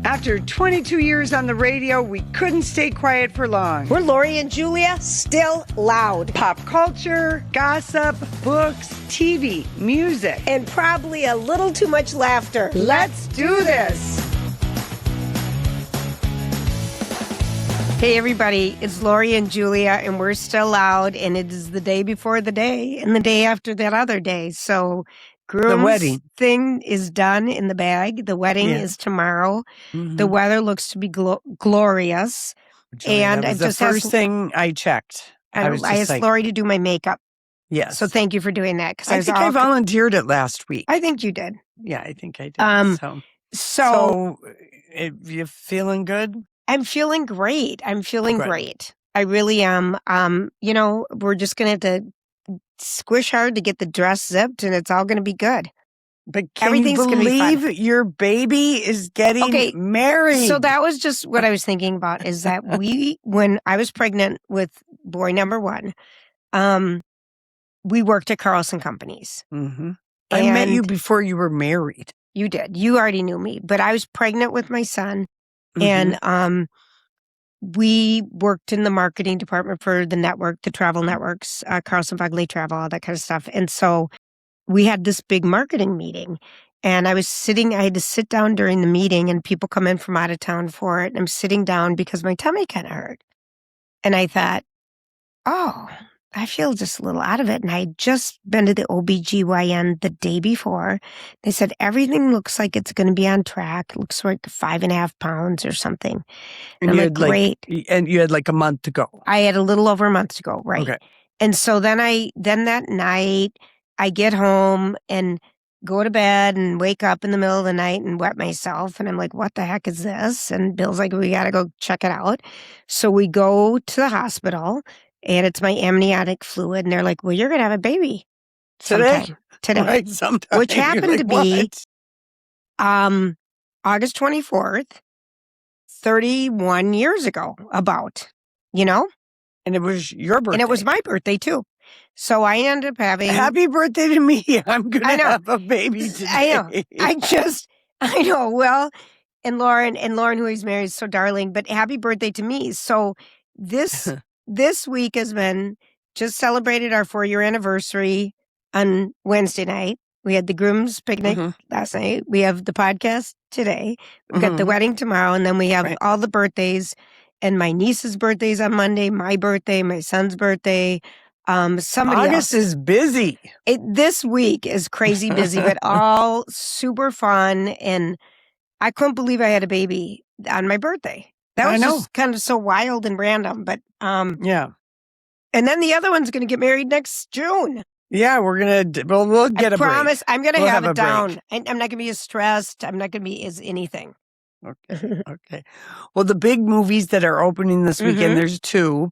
After 22 years on the radio, we couldn't stay quiet for long. We're Lori and Julia, still loud. Pop culture, gossip, books, TV, music. And probably a little too much laughter. Let's do this. Hey everybody, it's Lori and Julia, and we're still loud, and it is the day before the day, and the day after that other day. So groom's wedding thing is done in the bag. The wedding is tomorrow. Mm-hmm. The weather looks to be glorious. Julia, and that was the first thing I checked. I asked Lori to do my makeup. Yes. So thank you for doing that. I think I volunteered it last week. I think you did. Yeah, I think I did. So you feeling good? I'm feeling great. Great. I really am. We're just going to have to squish hard to get the dress zipped, and it's all going to be good. But can you believe your baby is getting married? So that was just what I was thinking about, is that when I was pregnant with boy number one, we worked at Carlson Companies. Mm-hmm. I met you before you were married. You did. You already knew me. But I was pregnant with my son. Mm-hmm. And we worked in the marketing department for the network, the travel networks, Carlson Fugly Travel, all that kind of stuff. And so we had this big marketing meeting. And I had to sit down during the meeting, and people come in from out of town for it. And I'm sitting down because my tummy kind of hurt. And I thought, I feel just a little out of it. And I had just been to the OBGYN the day before. They said, everything looks like it's going to be on track. It looks like 5.5 pounds or something. And I'm like, great. And you had like a month to go. I had a little over a month to go, right. Okay. And so then that night, I get home and go to bed and wake up in the middle of the night and wet myself. And I'm like, what the heck is this? And Bill's like, we got to go check it out. So we go to the hospital. And it's my amniotic fluid. And they're like, well, you're going to have a baby today. Right, sometime. Which happened to be August 24th, 31 years ago, And it was your birthday. And it was my birthday, too. So I ended up having... Happy birthday to me. I'm going to have a baby today. I know. Well, and Lauren, who he's married, is so darling. But happy birthday to me. So this week has been just celebrated our 4-year anniversary on Wednesday night. We had the groom's picnic last night. We have the podcast today. We've got the wedding tomorrow. And then we have all the birthdays. And my niece's birthday's on Monday, my birthday, my son's birthday. August is busy. This week is crazy busy, but all super fun. And I couldn't believe I had a baby on my birthday. That was just kind of so wild and random, but yeah. And then the other one's going to get married next June. Yeah, we'll get a break. I promise I'm going to have it down. I'm not going to be as stressed. I'm not going to be as anything. Okay. Well, the big movies that are opening this weekend, there's 2.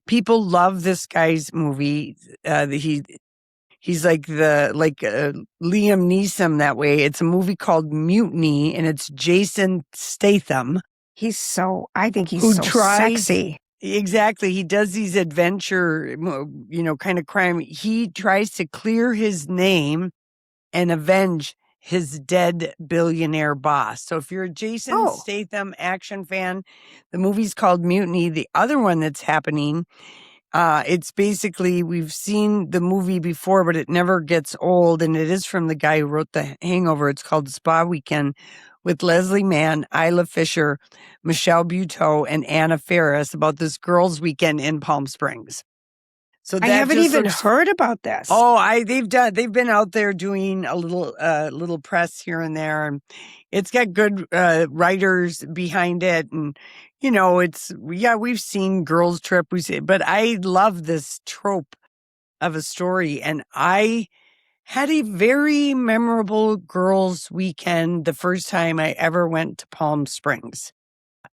People love this guy's movie. He's like Liam Neeson that way. It's a movie called Mutiny, and it's Jason Statham. I think he's so sexy. Exactly. He does these adventure, kind of crime. He tries to clear his name and avenge his dead billionaire boss. So if you're a Jason Statham action fan, the movie's called Mutiny. The other one that's happening, it's basically, we've seen the movie before, but it never gets old. And it is from the guy who wrote The Hangover. It's called Spa Weekend, with Leslie Mann, Isla Fisher, Michelle Buteau, and Anna Faris, about this girls' weekend in Palm Springs. So I haven't even heard about this. They've been out there doing a little press here and there, and it's got good writers behind it, and we've seen Girls Trip, but I love this trope of a story, and I had a very memorable girls' weekend the first time I ever went to Palm Springs.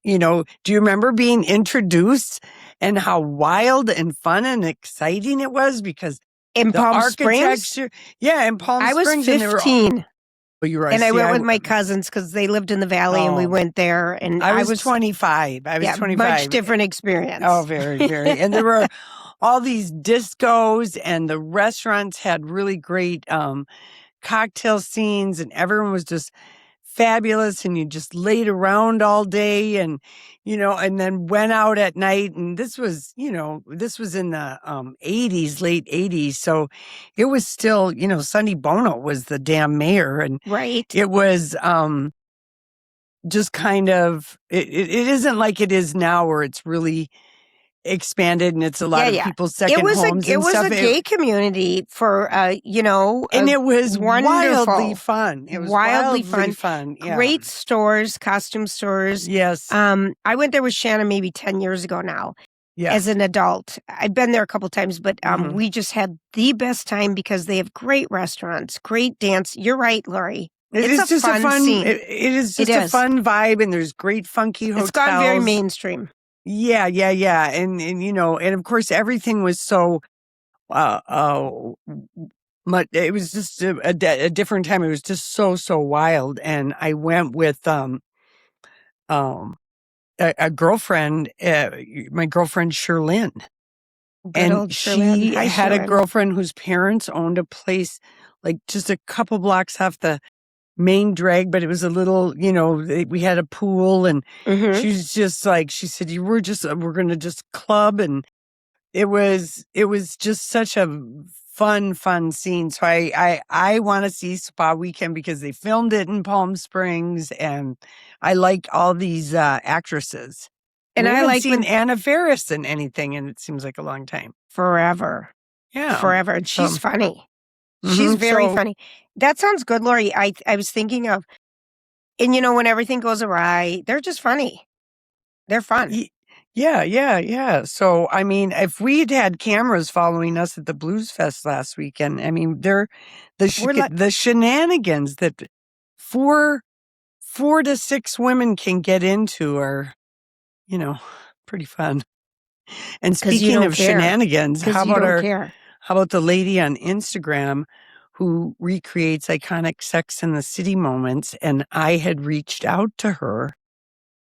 Do you remember being introduced and how wild and fun and exciting it was? Because in Palm Springs? Yeah, in Palm Springs. I was 15. You're right. And I went with my cousins because they lived in the valley and we went there. And I was 25. I was 25. Much different experience. Oh, very, very. And there were all these discos, and the restaurants had really great cocktail scenes, and everyone was just fabulous, and you just laid around all day, and and then went out at night. And this was in the 80s, late 80s, so it was still, Sonny Bono was the damn mayor, and Right. it was just kind of it isn't like it is now, where it's really expanded and it's a lot of people's second homes It and was stuff. a gay community for, and it was wildly fun. It was wildly fun. Yeah. Great stores, costume stores. Yes. I went there with Shannon maybe 10 years ago now. Yeah. As an adult. I've been there a couple times, but we just had the best time because they have great restaurants, great dance. You're right, Lori. It's just a fun scene. It is just a fun vibe, and there's great funky hotels. It's gone very mainstream. Yeah. And and of course everything was so much. It was just a different time. It was just so wild. And I went with a girlfriend, my girlfriend Sherlyn. And she had a girlfriend whose parents owned a place like just a couple blocks off the main drag, but it was a little, we had a pool, and she's just like, she said, we're going to just club. And it was just such a fun scene. So I want to see Spa Weekend because they filmed it in Palm Springs, and I like all these actresses. And I haven't seen Anna Faris in anything, and it seems like a long time. Forever. Yeah. Forever. And she's funny. She's very funny. That sounds good, Lori. I was thinking of, and when everything goes awry, they're just funny. They're fun. Yeah. So, I mean, if we'd had cameras following us at the Blues Fest last weekend, I mean, the shenanigans that four to six women can get into are, pretty fun. And speaking of shenanigans, how about the lady on Instagram who recreates iconic Sex and the City moments? And I had reached out to her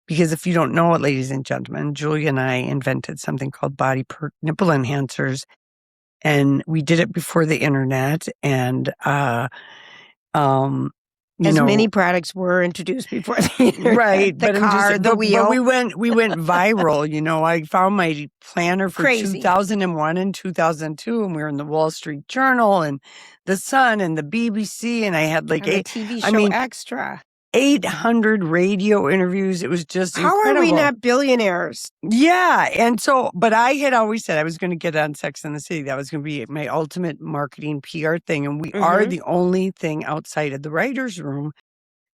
because, if you don't know it, ladies and gentlemen, Julia and I invented something called Body Perk Nipple Enhancers. And we did it before the internet. And, many products were introduced before the internet. Right. The car, the wheel. But we went viral. I found my planner for 2001 and 2002, and we were in the Wall Street Journal and the Sun and the BBC, and I had like a TV show extra. 800 radio interviews. It was just incredible. How are we not billionaires? Yeah. And so, but I had always said I was going to get on Sex and the City. That was going to be my ultimate marketing PR thing. And we are the only thing outside of the writer's room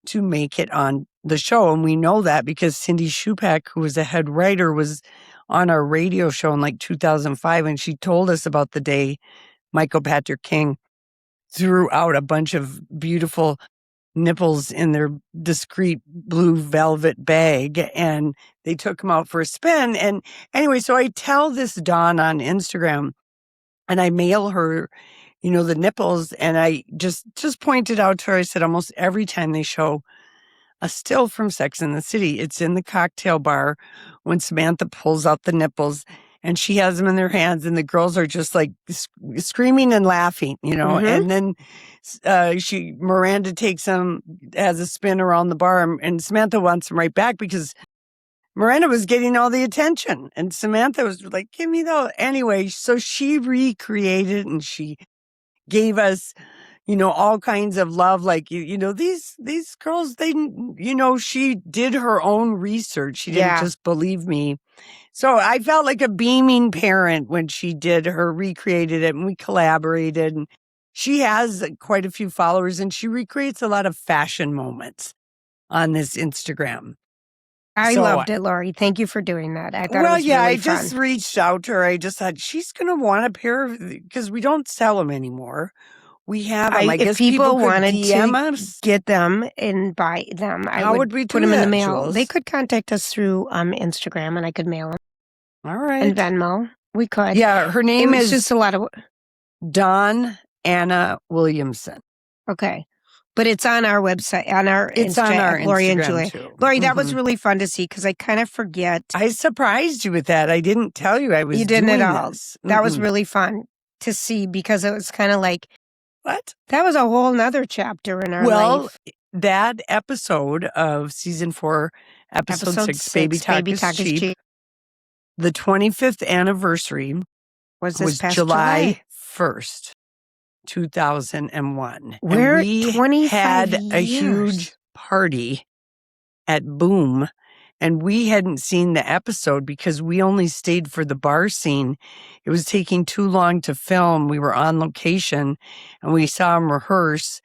to make it on the show. And we know that because Cindy Shupak, who was the head writer, was on our radio show in like 2005. And she told us about the day Michael Patrick King threw out a bunch of beautiful nipples in their discreet blue velvet bag, and they took them out for a spin. And anyway, so I tell this Dawn on Instagram, and I mail her, the nipples, and I just pointed out to her, I said, almost every time they show a still from Sex and the City, it's in the cocktail bar when Samantha pulls out the nipples and she has them in their hands, and the girls are just like screaming and laughing, and then Miranda takes them, has a spin around the bar, and Samantha wants them right back because Miranda was getting all the attention, and Samantha was like, give me those. Anyway, so she recreated, and she gave us, all kinds of love. Like, these girls, they, she did her own research. She didn't just believe me. So I felt like a beaming parent when she recreated it, and we collaborated. And she has quite a few followers, and she recreates a lot of fashion moments on this Instagram. I loved it, Lori. Thank you for doing that. I thought it was really fun. I just reached out to her. I just thought she's going to want a pair of, because we don't sell them anymore. We have them. I guess if people wanted DM to us. get them and buy them, How would we put them in the mail. Jules? They could contact us through Instagram, and I could mail them. All right. And Venmo. We could. Yeah, her name is just a lot of Dawn Anna Williamson. Okay. But it's on our website, on our Lori and Julia. Too. Lori, that was really fun to see because I kind of forget. I surprised you with that. I didn't tell you I was You didn't doing at all. this. That was really fun to see because it was kind of like, what? That was a whole nother chapter in our life. that episode of season 4, episode 6, Baby Talk is Cheap, the 25th anniversary was July 1st, 2001. We're and we 25 had a years. huge party at Boom, and we hadn't seen the episode because we only stayed for the bar scene. It was taking too long to film. We were on location, and we saw him rehearse.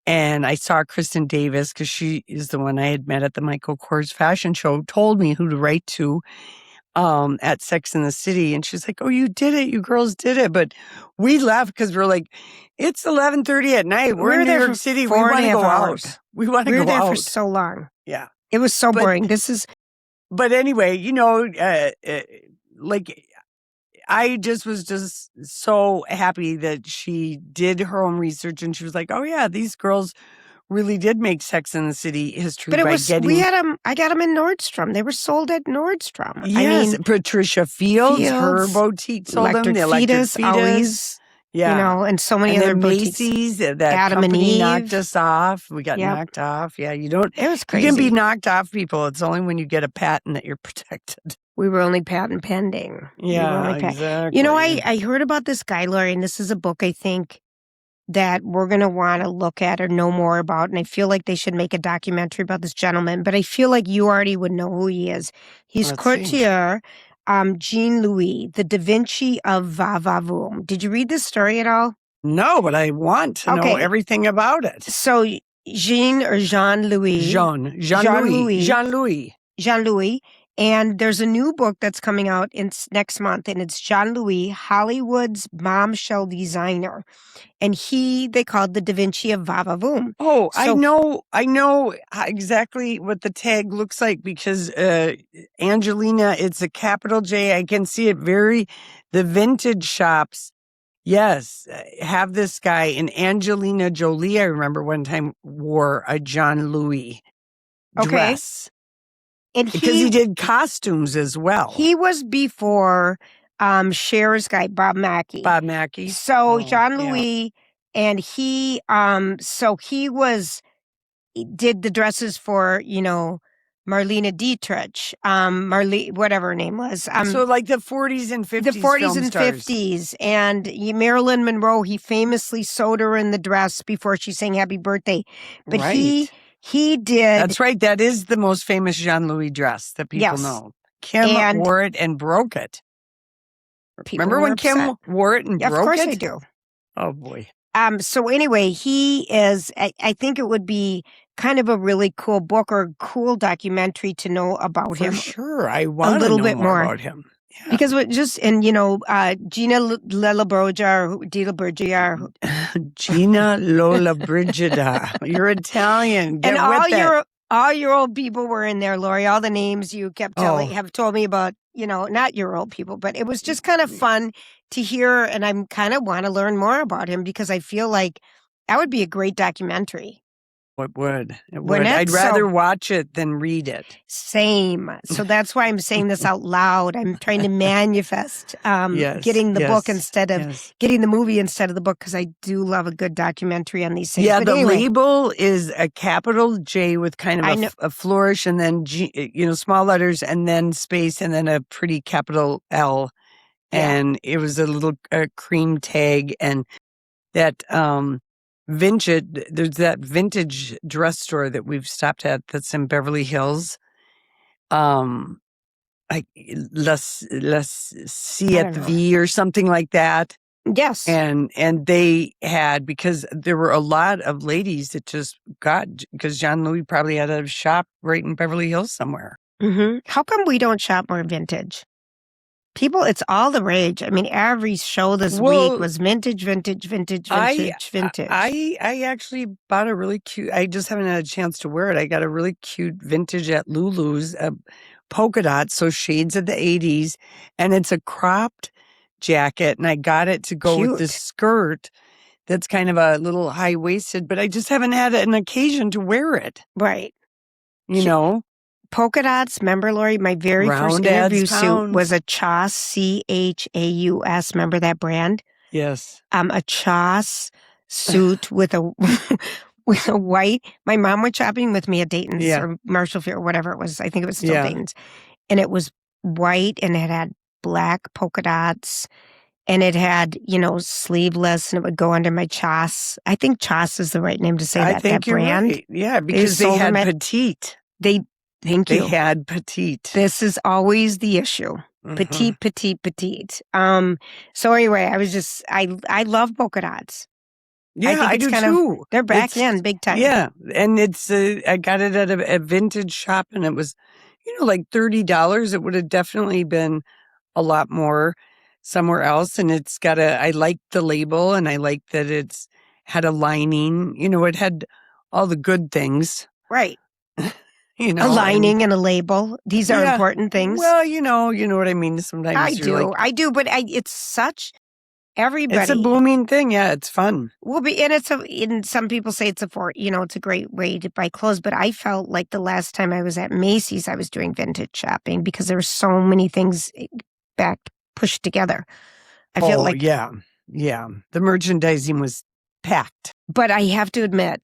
And I saw Kristen Davis, because she is the one I had met at the Michael Kors fashion show, told me who to write to at Sex and the City. And she's like, oh, you did it. You girls did it. But we left because we're like, it's 11:30 at night. We're in New York City. We want to go out. We want to go out. We were there for so long. Yeah. It was so boring. But anyway, like, I just was just so happy that she did her own research, and she was like, oh yeah, these girls really did make Sex and the City history. But getting... I got them in Nordstrom. They were sold at Nordstrom. Yes, I mean, Patricia Fields, her boutique sold them. The Electric Fetus. Always, and so many other boutiques. Macy's, that Adam and Eve knocked us off. We got knocked off. Yeah, you don't. It was crazy. You can be knocked off, people. It's only when you get a patent that you're protected. We were only patent pending. Yeah, exactly. I heard about this guy, Lori, and this is a book I think that we're going to want to look at or know more about. And I feel like they should make a documentary about this gentleman, but I feel like you already would know who he is. He's courtier, Jean-Louis, the Da Vinci of vows. Did you read this story at all? No, but I want to know everything about it. So Jean-Louis. And there's a new book that's coming out next month, and it's Jean-Louis, Hollywood's bombshell designer. And they called the Da Vinci of vows. Oh, so, I know exactly what the tag looks like because Angelina, it's a capital J. I can see it the vintage shops. Yes, have this guy. And Angelina Jolie, I remember one time, wore a Jean-Louis dress. And because he did costumes as well. He was before Cher's guy, Bob Mackie. So Jean-Louis, and he did the dresses for, Marlene Dietrich, whatever her name was. So like the 40s and 50s. The 40s film and stars. 50s. And Marilyn Monroe, he famously sewed her in the dress before she sang Happy Birthday. But he did. That's right. That is the most famous Jean-Louis dress that people know. Kim wore it and broke it. Remember when Kim wore it and broke it? Of course I do. Oh, boy. So anyway, he is, I think it would be kind of a really cool book or cool documentary to know about him. For sure. I want to know more about him. Yeah. Because Gina Lollobrigida. Gina Lollobrigida. You're Italian. Get and all your old people were in there, Lori. All the names you kept have told me about, not your old people, but it was just kind of fun to hear. And I'm kind of want to learn more about him because I feel like that would be a great documentary. It would. I'd rather watch it than read it. Same. So that's why I'm saying this out loud. I'm trying to manifest getting the book instead of getting the movie instead of the book because I do love a good documentary on these things. Yeah, but label is a capital J with kind of a flourish and then G, small letters and then space and then a pretty capital L. And it was a little cream tag and that there's that vintage dress store that we've stopped at that's in Beverly Hills. Like Let's See at the V or something like that. Yes. And they had, because there were a lot of ladies that just because Jean-Louis probably had a shop right in Beverly Hills somewhere. Mm-hmm. How come we don't shop more vintage? People, it's all the rage. I mean, every show this week was vintage. I actually bought a really cute, I just haven't had a chance to wear it. I got a really cute vintage at Lulu's, polka dot, so shades of the 80s. And it's a cropped jacket. And I got it to go with this skirt that's kind of a little high-waisted, but I just haven't had an occasion to wear it. Right. Polka dots, remember, Lori? My very first interview suit was a Chaus, C-H-A-U-S. Remember that brand? Yes. A Chaus suit with a with a white. My mom went shopping with me at Dayton's Yeah. or Marshall Field or whatever it was. I think it was still Yeah. Dayton's, and it was white and it had black polka dots. And it had, sleeveless, and it would go under my Chas. I think Chas is the right name to say I that. think that you're brand. right. Yeah, because they sold had them at- petite. Thank They you. had petite. This is always the issue. Mhm. Petite, petite, petite. So anyway, I love polka dots. Yeah, think I it's do kind of- too. They're back It's- in big time. Yeah, and it's I got it at a vintage shop, and it was, like $30. It would have definitely been a lot more somewhere else. And it's got I like the label, and I like that it's had a lining. It had all the good things. Right. A A lining and a label. These are important things. Well, you know what I mean. Sometimes I you're do, but it's such everybody. It's a booming thing. Yeah, it's fun. And some people say it's a great way to buy clothes, but I felt like the last time I was at Macy's, I was doing vintage shopping because there were so many things back pushed together. I feel like, yeah. The merchandising was packed. But I have to admit,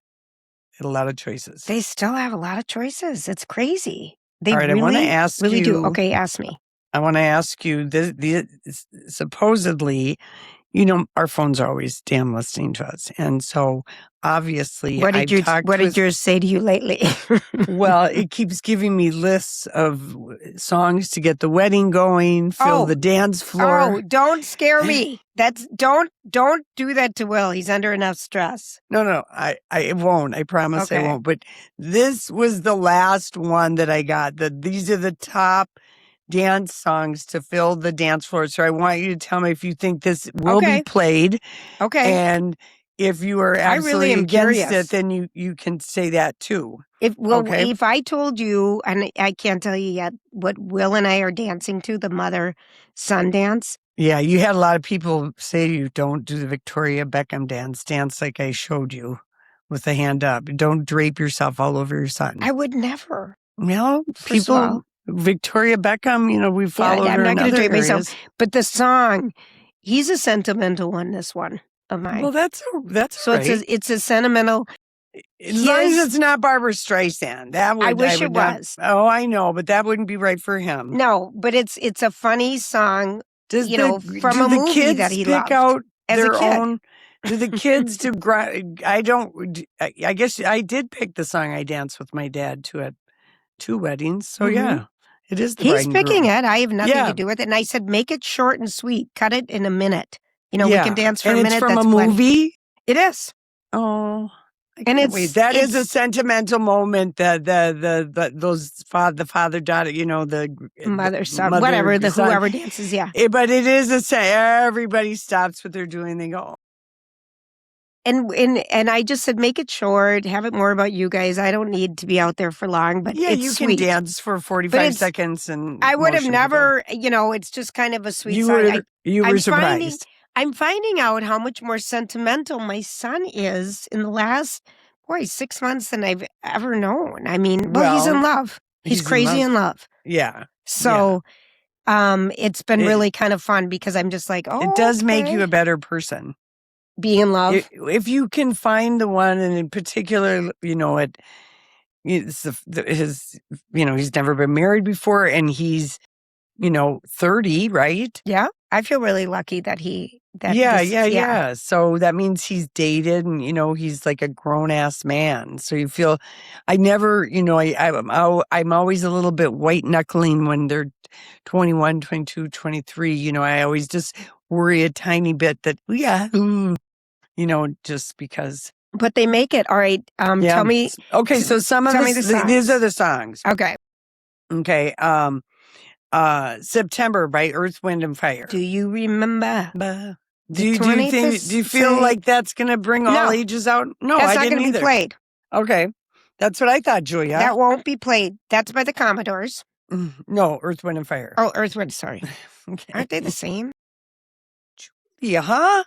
Had a lot of choices. they still have a lot of choices. It's crazy. They All right, really, I want to ask really you. do. Okay, ask me. I want to ask you. Supposedly, our phones are always damn listening to us, and so obviously, What did yours say to you lately? Well, it keeps giving me lists of songs to get the wedding going, fill the dance floor. Oh, don't scare me. Don't do that to Will. He's under enough stress. No, I won't. I promise I Okay. won't. But this was the last one that I got. These are the top dance songs to fill the dance floor. So I want you to tell me if you think this will Okay. be played. Okay. And if you are I really absolutely am against curious. it, then you can say that too. If I told you, and I can't tell you yet, what Will and I are dancing to, the mother-son dance. Yeah, you had a lot of people say you don't do the Victoria Beckham dance like I showed you with the hand up. Don't drape yourself all over your son. I would never. Well, First of all- Victoria Beckham, we followed I'm her not in gonna other drape areas. myself. But the song, he's a sentimental one, this one of mine. Well, that's So right. it's a sentimental. As long as it's not Barbara Streisand. I wish it would not- was. Oh, I know, but that wouldn't be right for him. No, but it's a funny song Does from a do the movie kids that he pick loved out as a their kid. own? Do the kids do? I guess I did pick the song I danced with my dad to at 2 weddings. So Mhm. yeah, it is the He's bride and picking groom. it. I have nothing Yeah. to do with it. And I said, make it short and sweet. Cut it in a minute. We Yeah. can dance for and a it's minute. from That's a plenty. movie. It is. Oh, I And can't wait. it's- That is a it's- sentimental moment. Those father daughter, the Mother, son, mother, whatever, the son. whoever dances. Yeah. But it is everybody stops what they're doing. They go, And I just said, make it short. Have it more about you guys. I don't need to be out there for long, but yeah, it's you sweet. can dance for 45 seconds, and I would have motion will go. never, it's just kind of a sweet You song. were I'm surprised. I'm finding out how much more sentimental my son is in the last, 6 months than I've ever known. I mean, he's in Well, love. He's he's in crazy love. in love. Yeah, So, it's been It- really kind of fun because I'm just like, it does make you a better person. being in love. If you can find the one, and in particular, it's he's never been married before, and he's 30, right? Yeah, I feel really lucky that Yeah. So that means he's dated, and he's like a grown ass man. So you feel, I never, I'm always a little bit white knuckling when they're 21, 22, 23. I always just worry a tiny bit that just because. But they make it all right. Tell me. Okay, so some of tell me the these songs. are the songs. Okay. Okay. September by Earth, Wind and Fire. Do you remember? Do you feel like that's going to bring No. all ages out? No, That's I not didn't going to be either. played. Okay, that's what I thought, Julia. That won't be played. That's by the Commodores. No, Earth, Wind and Fire. Oh, Earth, Wind. Sorry, Okay. aren't they the same? Yeah, huh?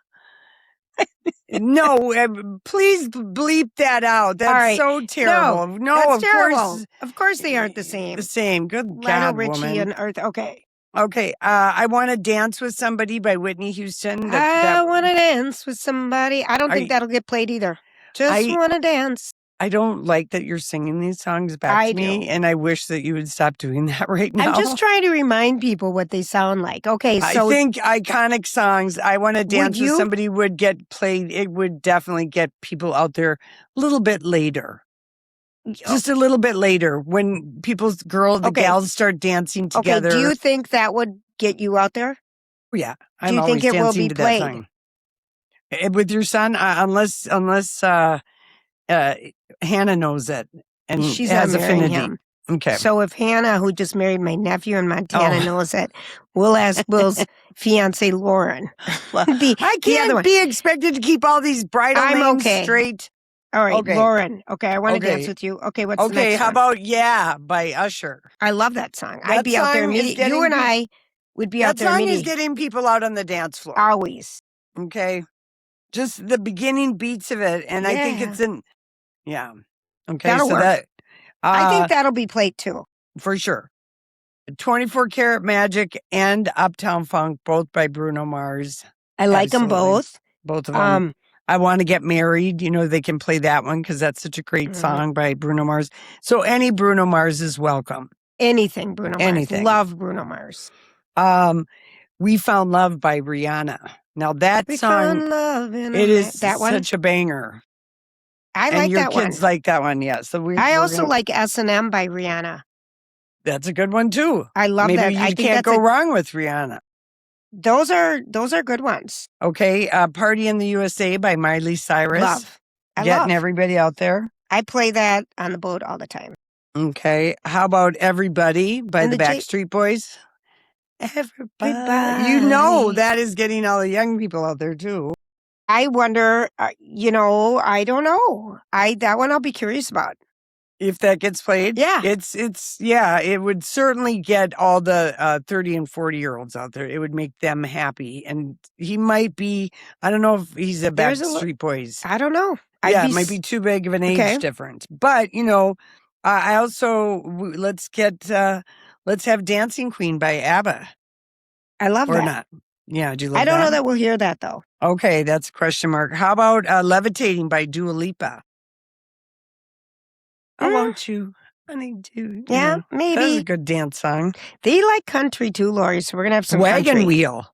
No, please bleep that out. That's All right. so terrible. No, That's of terrible. course Of course, they aren't the same. the same. Good Lionel God, Richie woman. and Earth. Okay. Okay, I Want to Dance with Somebody by Whitney Houston. I want to dance with somebody. I don't Are think you- that'll get played either. Just want to dance. I don't like that you're singing these songs back to me, and I wish that you would stop doing that right now. I'm just trying to remind people what they sound like. Okay, so I think iconic songs, I Want to Dance with Somebody would get played. It would definitely get people out there a little bit later. Just a little bit later when the gals start dancing together. Okay, do you think that would get you out there? Yeah. Do you think it will be played? With your son, unless Hannah knows it and She's has not marrying affinity. him. Okay. So if Hannah, who just married my nephew in Montana, knows it, we'll ask Will's fiance Lauren. I can't be expected to keep all these bridal names straight. All right, Lauren. Okay, I want to dance with you. Okay, what's the next one? How about Yeah by Usher? I love that song. I'd be out there immediately. You and I would be out there immediately. That song is getting people out on the dance floor. Always. Okay. Just the beginning beats of it. And I think it's yeah. Okay. That'll work. I think that'll be played too. For sure. 24 Karat Magic and Uptown Funk, both by Bruno Mars. I like them both. Both of them. I Want to Get Married. They can play that one because that's such a great song by Bruno Mars. So any Bruno Mars is welcome. Anything Bruno Mars. Anything. Love Bruno Mars. We Found Love by Rihanna. Now that song, it is such a banger. I like that one. Your kids like that one, yeah. So I also like S&M by Rihanna. That's a good one too. I love that. Maybe you can't go wrong with Rihanna. Those are good ones. Okay, Party in the USA by Miley Cyrus. Getting everybody out there. I play that on the boat all the time. Okay, how about Everybody by the Backstreet Boys? Everybody. That is getting all the young people out there too. I wonder, I don't know. That one I'll be curious about. If that gets played, it would certainly get all the 30 and 40-year-olds out there. It would make them happy. And he might be, I don't know if he's a Backstreet Boys. I don't know. It might be too big of an age difference. But, I also, let's have Dancing Queen by ABBA. I love that. Or not. Yeah, do you love that? I don't know that we'll hear that, though. Okay, that's a question mark. How about Levitating by Dua Lipa? I want you, honey, do. Yeah, maybe. That's a good dance song. They like country too, Lori, so we're going to have some Wagon Wheel.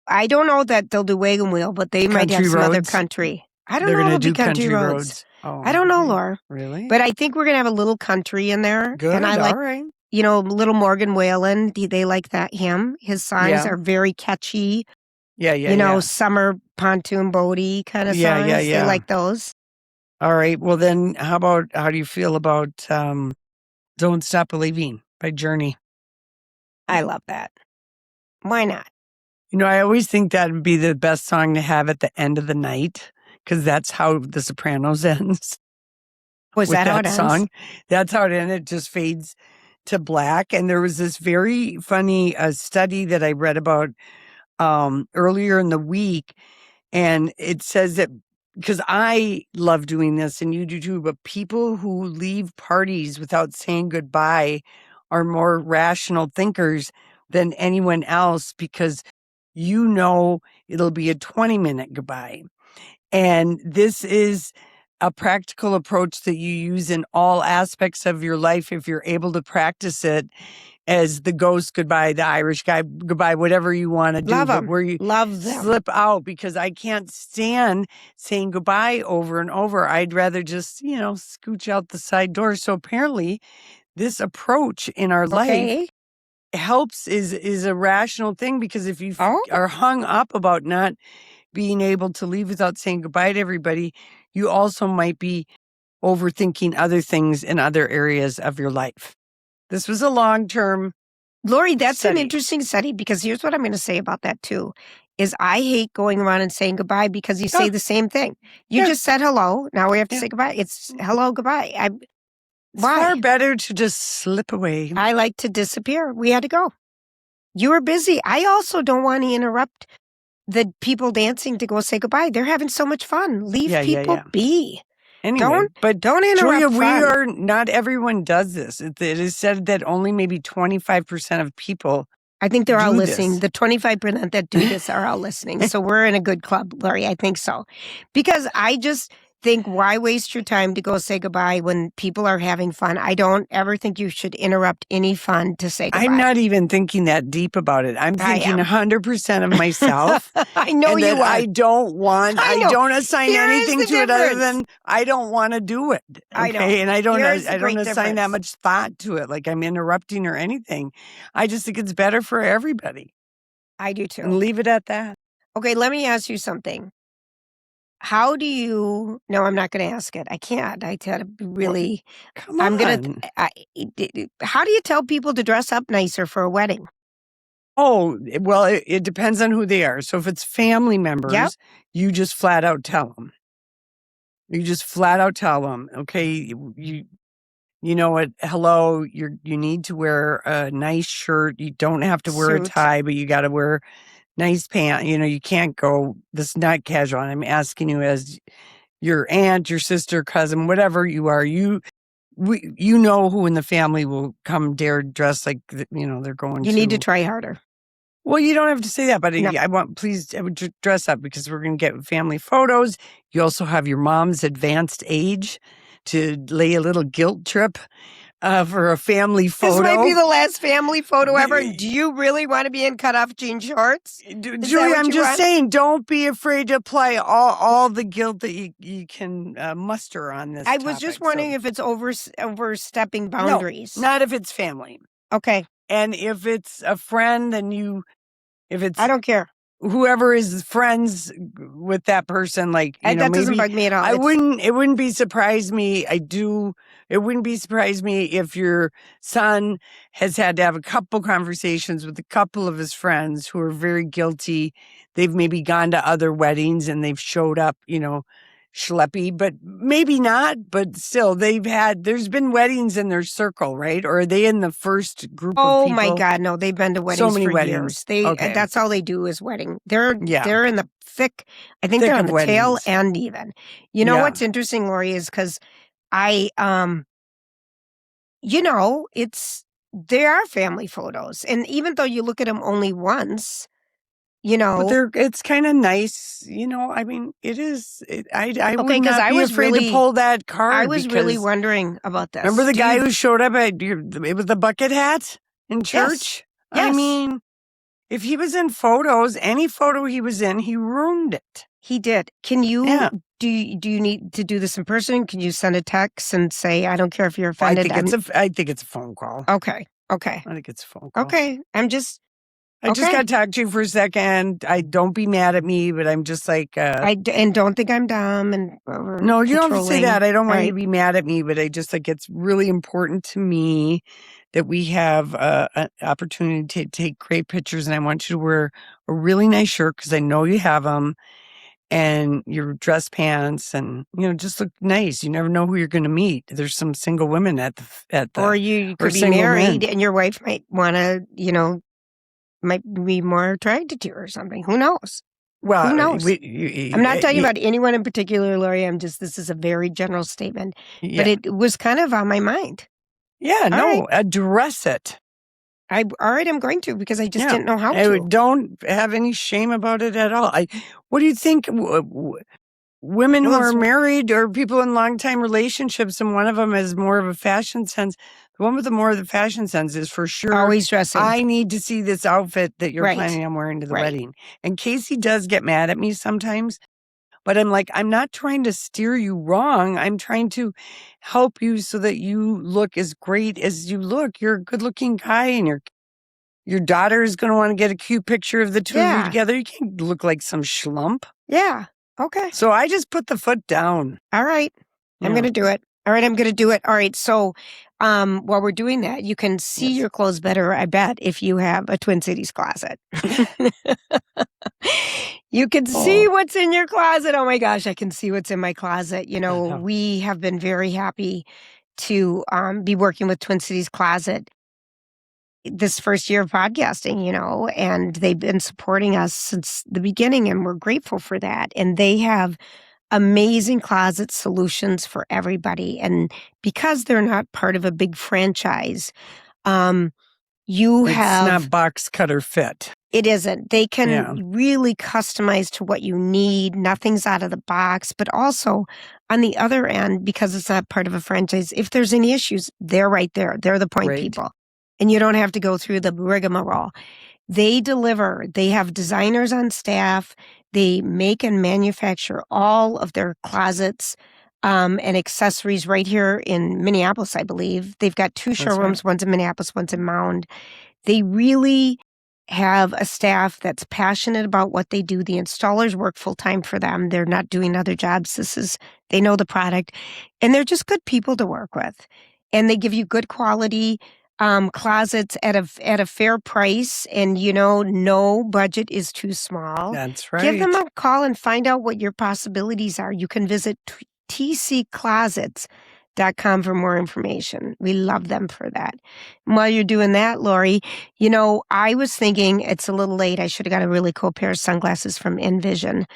I don't know that they'll do Wagon Wheel, but they might have some other country. I don't know if it'll be country roads. Oh, I don't know, Laura. Really? But I think we're going to have a little country in there. Good, and I like, all right. little Morgan Wallen. They like him. His songs are very catchy. Yeah. Summer pontoon boaty kind of songs. Yeah. They like those. All right. Well, then how do you feel about Don't Stop Believing by Journey? I love that. Why not? I always think that would be the best song to have at the end of the night because that's how The Sopranos ends. Was that how it song? ends? That's how it ended. It just fades to black. And there was this very funny study that I read about earlier in the week. And it says that because I love doing this and you do too, but people who leave parties without saying goodbye are more rational thinkers than anyone else because it'll be a 20-minute goodbye. And this is a practical approach that you use in all aspects of your life if you're able to practice it as the ghost goodbye, the Irish guy goodbye, whatever you want to do. Love them. Where you Love them. slip out because I can't stand saying goodbye over and over. I'd rather just, scooch out the side door. So apparently this approach in our life helps is a rational thing because if you are hung up about not being able to leave without saying goodbye to everybody, you also might be overthinking other things in other areas of your life. This was a long-term Lori, that's study. an interesting study because here's what I'm going to say about that too, is I hate going around and saying goodbye because you say the same thing. You just said hello. Now we have to say goodbye. It's hello, goodbye. It's far better to just slip away. I like to disappear. We had to go. You were busy. I also don't want to interrupt the people dancing to go say goodbye. They're having so much fun. Leave people be. Anyway, don't interrupt. Julia, not everyone does this. It is said that only maybe 25% of people I think they're all do listening. this. The 25% that do this are all listening. So we're in a good club, Lori. I think so. Because I just think, why waste your time to go say goodbye when people are having fun? I don't ever think you should interrupt any fun to say goodbye. I'm not even thinking that deep about it. I'm thinking 100% of myself. I know and you that are. I don't assign Here is anything the to it other difference. than I don't want to do it. I know. Okay. And I don't Here's the assign great that difference. much thought to it, like I'm interrupting or anything. I just think it's better for everybody. I do too. And leave it at that. Okay, let me ask you something. How do you? No, I'm not going to ask it. I can't. I tell really. Come I'm on. How do you tell people to dress up nicer for a wedding? Oh, well, it depends on who they are. So if it's family members, you just flat out tell them. You just flat out tell them, okay, you know what? Hello, you need to wear a nice shirt. You don't have to wear a Suit. tie, but you got to wear nice pants. You know, you can't go. This is not casual. I'm asking you as your aunt, your sister, cousin, whatever you are. You know who in the family will come dare dress like they're going. You need to try harder. Well, you don't have to say that, but No. I would dress up because we're going to get family photos. You also have your mom's advanced age to lay a little guilt trip for a family photo. This might be the last family photo ever. Do you really want to be in cutoff jean shorts? Julie, I'm just saying, don't be afraid to apply all the guilt that you can muster on this. I was just wondering if it's overstepping boundaries. No, not if it's family. Okay. And if it's a friend, then I don't care. Whoever is friends with that person, like that doesn't bug me at all. It wouldn't be surprise me. It wouldn't be surprise me if your son has had to have a couple conversations with a couple of his friends who are very guilty. They've maybe gone to other weddings and they've showed up, schleppy, but maybe not. But still, there's been weddings in their circle, right? Or are they in the first group of people? Oh my God, no! They've been to weddings so many for weddings. years. That's all they do is wedding. They're in the thick. I think Thick they're on of the tail weddings. end even. You know what's interesting, Lori, is because they are family photos, and even though you look at them only once. But it's kind of nice, I mean, it is. I would not be afraid to pull that card. I was really wondering about this. Remember the guy who showed up with the bucket hat in church? Yes. I mean, if he was in photos, any photo he was in, he ruined it. He did. Can you? Do you need to do this in person? Can you send a text and say, "I don't care if you're offended"? I think it's a phone call. Okay. I think it's a phone call. Okay. I just got to talk to you for a second. Don't be mad at me, but I'm just like... and don't think I'm dumb and no, you don't have to say that. I don't want you Right. to be mad at me, but I just like it's really important to me that we have an opportunity to take great pictures, and I want you to wear a really nice shirt because I know you have them, and your dress pants, and just look nice. You never know who you're going to meet. There's some single women at the or you could be married, and your wife might want to, might be more attracted to you or something. Who knows? Well, who knows? I'm not talking about anyone in particular, Lori. This is a very general statement, but it was kind of on my mind. Yeah, address it. All right, I'm going to, because I just didn't know how to. Don't have any shame about it at all. What do you think? Women who are married or people in long-time relationships, and one of them has more of a fashion sense. The one with the more of the fashion sense is for sure always dressing. I need to see this outfit that you're planning on wearing to the wedding. And Casey does get mad at me sometimes, but I'm like, I'm not trying to steer you wrong. I'm trying to help you so that you look as great as you look. You're a good-looking guy, and your daughter is going to want to get a cute picture of the two of you together. You can't look like some schlump. Yeah. Okay. So I just put the foot down. All right. I'm going to do it. All right. I'm going to do it. All right. So while we're doing that, you can see your clothes better, I bet, if you have a Twin Cities closet. You can see what's in your closet. Oh my gosh, I can see what's in my closet. We have been very happy to be working with Twin Cities Closet this first year of podcasting, and they've been supporting us since the beginning, and we're grateful for that. And they have amazing closet solutions for everybody. And because they're not part of a big franchise, You It's have not box cutter fit. It isn't. They can Yeah. really customize to what you need. Nothing's out of the box. But also, on the other end, because it's not part of a franchise, if there's any issues, they're right there. They're the point Right. people. And you don't have to go through the rigmarole. They deliver. They have designers on staff. They make and manufacture all of their closets and accessories right here in Minneapolis, I believe. They've got two That's showrooms. One's in Minneapolis, one's in Mound. They really have a staff that's passionate about what they do. The installers work full time for them. They're not doing other jobs. They know the product, and they're just good people to work with. And they give you good quality closets at a fair price. And no budget is too small. That's right. Give them a call and find out what your possibilities are. You can visit tcclosets.com for more information. We love them for that. And while you're doing that, Lori, I was thinking it's a little late. I should have got a really cool pair of sunglasses from Envision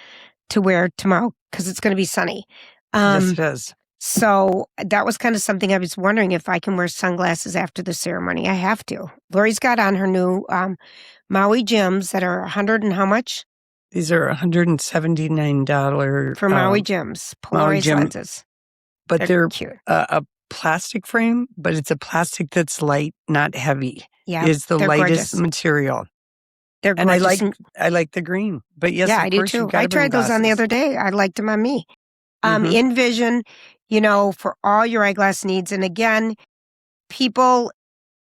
to wear tomorrow because it's going to be sunny. Yes, it is. So that was kind of something I was wondering if I can wear sunglasses after the ceremony. I have to. Lori's got on her new Maui Jims that are 100 and how much? These are $179 For Maui Jims, Polarized Jim. lenses. But they're cute. a plastic frame, but it's a plastic that's light, not heavy. Yeah, Is the they're lightest gorgeous. material. They're And gorgeous. I like the green. But yes, yeah, of I do course, you've too. gotta I tried bring those on the glasses. other day. I liked them on me. Mhm. Envision, for all your eyeglass needs. And again, people,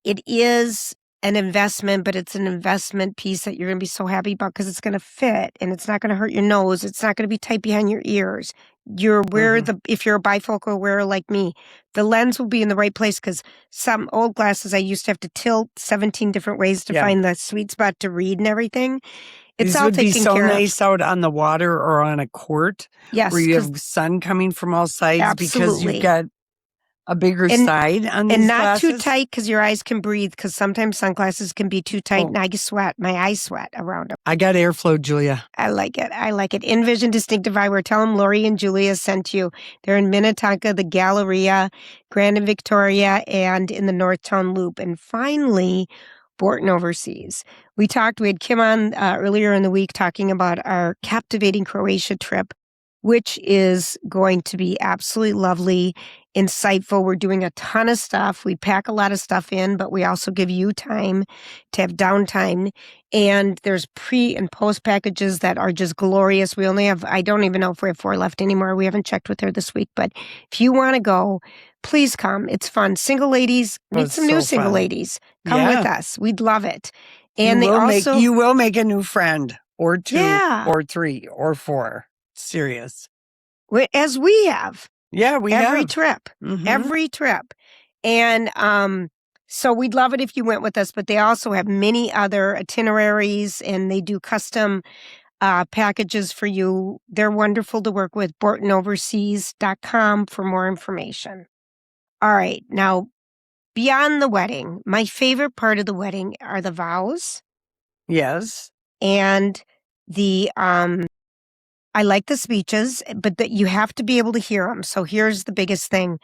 it is an investment, but it's an investment piece that you're going to be so happy about because it's going to fit and it's not going to hurt your nose. It's not going to be tight behind your ears. If you're a bifocal wearer like me, the lens will be in the right place because some old glasses I used to have to tilt 17 different ways to Yeah. find the sweet spot to read and everything. It's These all would be taken so care of. nice out on the water or on a court Yes, where you 'cause- have sun coming from all sides because Absolutely. you've got a bigger side on these and not too glasses. tight because your eyes can breathe because sometimes sunglasses can be too tight Oh. and I sweat. My eyes sweat around them. I got airflow, Julia. I like it. Envision Distinctive Eyewear. Tell them Lori and Julia sent you. They're in Minnetonka, the Galleria, Grand and Victoria, and in the Northtown Loop. And finally, Borton Overseas. We had Kim on earlier in the week talking about our captivating Croatia trip, which is going to be absolutely lovely, insightful. We're doing a ton of stuff. We pack a lot of stuff in, but we also give you time to have downtime. And there's pre and post packages that are just glorious. We only have, I don't even know if we have 4 left anymore. We haven't checked with her this week, but if you want to go, please come. It's fun. Single ladies, meet It's some new so single fun. ladies. Come with us. We'd love it. And you will make a new friend or 2 Yeah. or 3 or 4. Serious. as we have. Yeah, we every have. trip. Mhm. Every trip. And so we'd love it if you went with us, but they also have many other itineraries and they do custom packages for you. They're wonderful to work with. BortonOverseas.com for more information. All right. Now, beyond the wedding, my favorite part of the wedding are the vows Yes. and the I like the speeches, but that you have to be able to hear them. So here's the biggest thing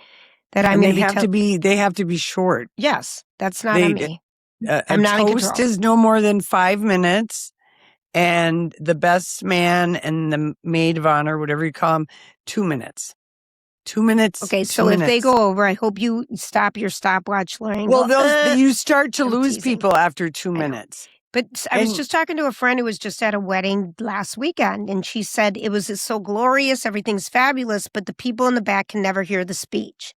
that I'm And going they to be they have to be short. Yes, that's not on me. A I'm not in toast control. is no more than 5 minutes, and the best man and the maid of honor, whatever you call them, 2 minutes. 2 minutes. Okay, 2 so if they minutes. go over, I hope you stop your stopwatch, Lori. and Well, go, you start to I'm lose teasing. people after 2 know. minutes. But I was And- just talking to a friend who was just at a wedding last weekend, and she said it was so glorious, everything's fabulous, but the people in the back can never hear the speech.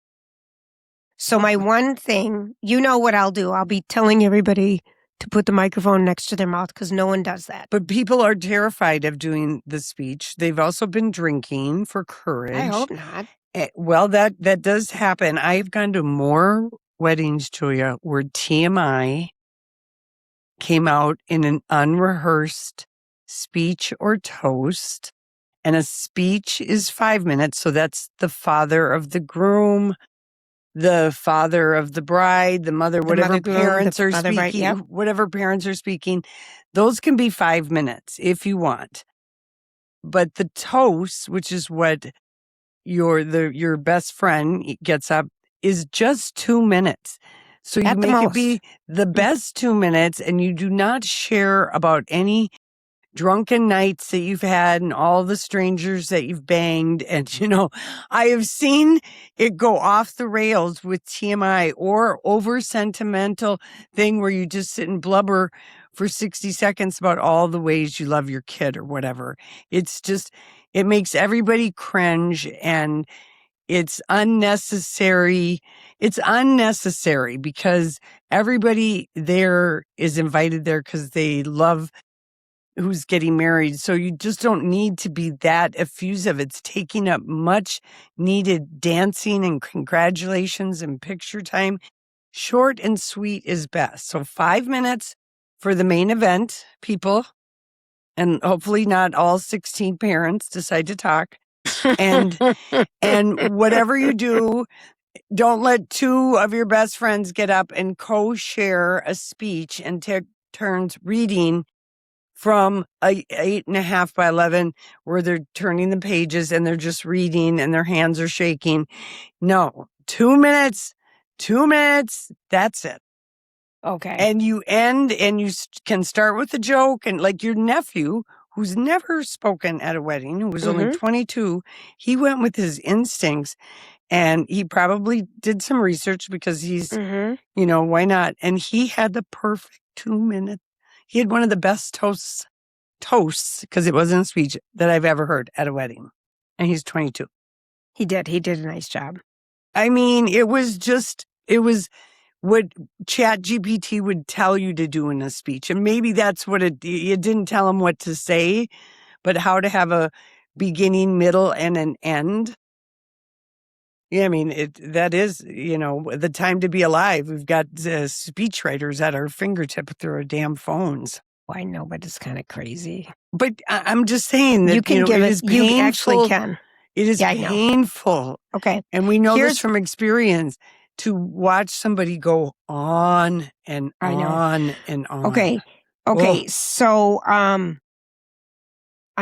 So my one thing, you know what I'll do? I'll be telling everybody to put the microphone next to their mouth because no one does that. But people are terrified of doing the speech. They've also been drinking for courage. I hope not. Well, that does happen. I've gone to more weddings, Julia, where TMI came out in an unrehearsed speech or toast. And a speech is 5 minutes. So that's the father of the groom, the father of the bride, the mother, whatever mother groom, parents the are father bride, speaking, yep. whatever parents are speaking. Those can be 5 minutes if you want. But the toast, which is what your best friend gets up, is just 2 minutes. So you At the make it most. be the best 2 minutes, and you do not share about any drunken nights that you've had and all the strangers that you've banged. And, I have seen it go off the rails with TMI or over sentimental thing where you just sit and blubber for 60 seconds about all the ways you love your kid or whatever. It's just, it makes everybody cringe, and it's unnecessary. It's unnecessary because everybody there is invited there because they love who's getting married. So you just don't need to be that effusive. It's taking up much needed dancing and congratulations and picture time. Short and sweet is best. So 5 minutes for the main event, people, and hopefully not all 16 parents decide to talk. And whatever you do, don't let two of your best friends get up and co-share a speech and take turns reading from a 8.5 by 11 where they're turning the pages and they're just reading and their hands are shaking. No, 2 minutes, that's it. Okay. And you end and you can start with a joke, and like your nephew, who's never spoken at a wedding, who was only 22, he went with his instincts, and he probably did some research because he's, why not? And he had the perfect 2 minutes. He had one of the best toasts, because it wasn't a speech, that I've ever heard at a wedding. And he's 22. He did a nice job. I mean, it was what ChatGPT would tell you to do in a speech. And maybe that's what it didn't tell him what to say, but how to have a beginning, middle, and an end. Yeah, I mean, that is, the time to be alive. We've got speechwriters at our fingertip through our damn phones. Well, I know, but it's kind of crazy. But I'm just saying that you can give it. You actually can. It is painful. Okay, and we know this from experience, to watch somebody go on and on and on. Okay. Oh. So, I'm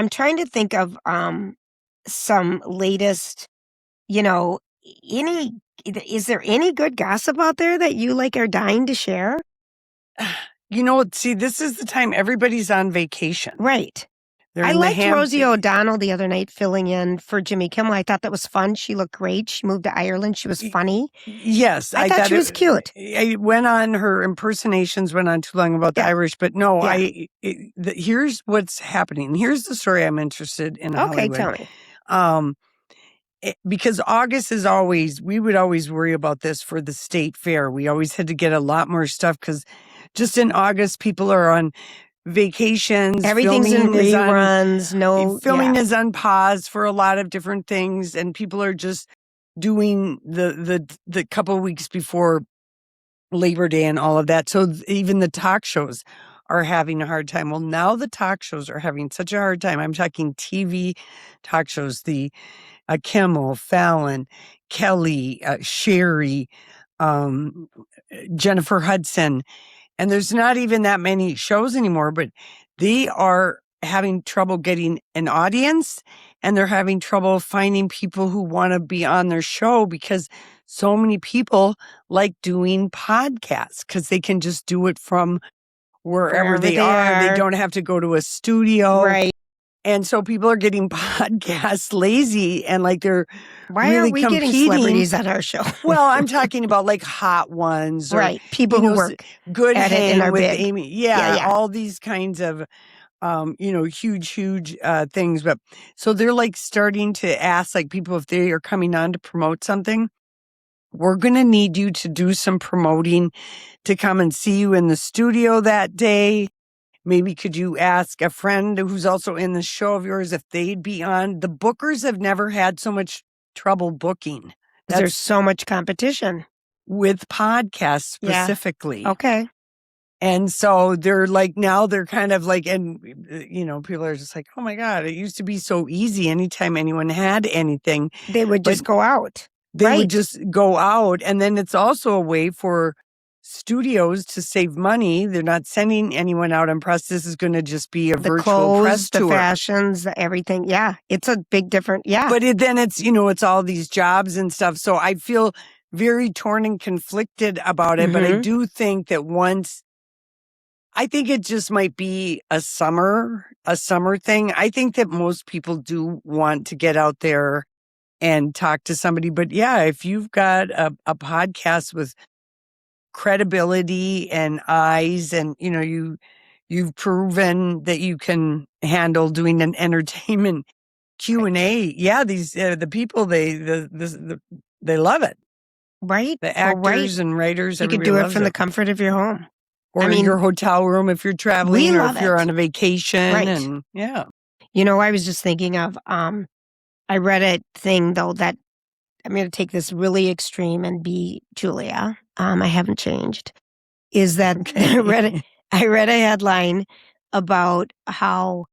trying to think of some latest. Is there any good gossip out there that you are dying to share? See, this is the time everybody's on vacation. Right. I liked Rosie O'Donnell the other night filling in for Jimmy Kimmel. I thought that was fun. She looked great. She moved to Ireland. She was funny. Yes. I thought she was cute. I went on, her impersonations went on too long about the Irish, but no, here's what's happening. Here's the story I'm interested in. Okay, Hollywood. tell me. Because August is we would always worry about this for the state fair. We always had to get a lot more stuff because just in August, people are on vacations. Everything's in reruns. Filming is on pause for a lot of different things, and people are just doing the couple of weeks before Labor Day and all of that. So even the talk shows are having a hard time. Well, now the talk shows are having such a hard time. I'm talking TV talk shows, the Kimmel, Fallon, Kelly, Sherry, Jennifer Hudson. And there's not even that many shows anymore, but they are having trouble getting an audience, and they're having trouble finding people who want to be on their show because so many people like doing podcasts because they can just do it from wherever they are. They don't have to go to a studio. Right. And so people are getting podcasts lazy, and they're Why really aren't we competing. getting celebrities on our show? Well, I'm talking about hot ones, or, right? People who work good at hang it and are with big. Amy. Yeah, all these kinds of huge things. But so they're starting to ask people if they are coming on to promote something. We're going to need you to do some promoting to come and see you in the studio that day. Maybe could you ask a friend who's also in the show of yours if they'd be on? The bookers have never had so much trouble booking. There's so much competition. With podcasts specifically. Yeah. Okay. And so they're now they're kind of and people are just oh my God, it used to be so easy. Anytime anyone had anything, they would just go out. They would just go out. And then it's also a way for studios to save money. They're not sending anyone out on press. This is going to just be a virtual clothes, press tour. The fashions, everything. Yeah, it's a big different. Yeah, but then it's it's all these jobs and stuff. So I feel very torn and conflicted about it, but I do think that I think it just might be a summer thing. I think that most people do want to get out there and talk to somebody. But yeah, if you've got a podcast with credibility and eyes, and you've proven that you can handle doing an entertainment Q&A. Yeah, these the people they love it. Right. The actors and writers. You could do it from the comfort of your home. Or your hotel room if you're traveling, or if you're on a vacation. Right. And yeah. I was just thinking of, I read a thing though that I'm going to take this really extreme and be Julia. I haven't changed. Is that I read a headline about how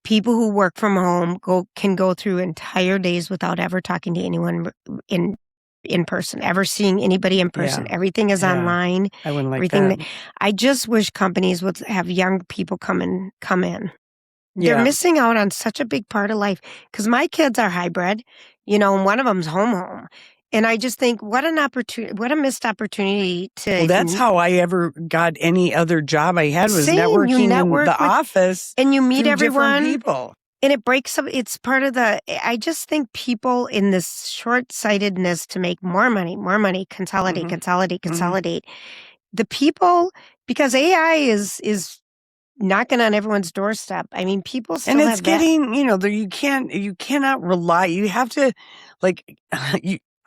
people who work from home can go through entire days without ever talking to anyone in person, ever seeing anybody in person. Yeah. Everything is online. I wouldn't like that. I just wish companies would have young people come in. They're missing out on such a big part of life, because my kids are hybrid, and one of them's home. And I just think, what a missed opportunity to. Well, that's how I ever got any other job I had, was networking in the office. And you meet everyone. People. And it breaks up. It's part of I just think people in this short-sightedness to make more money, consolidate. The people, because AI is knocking on everyone's doorstep. I mean, people still and it's getting, you cannot rely. You have to,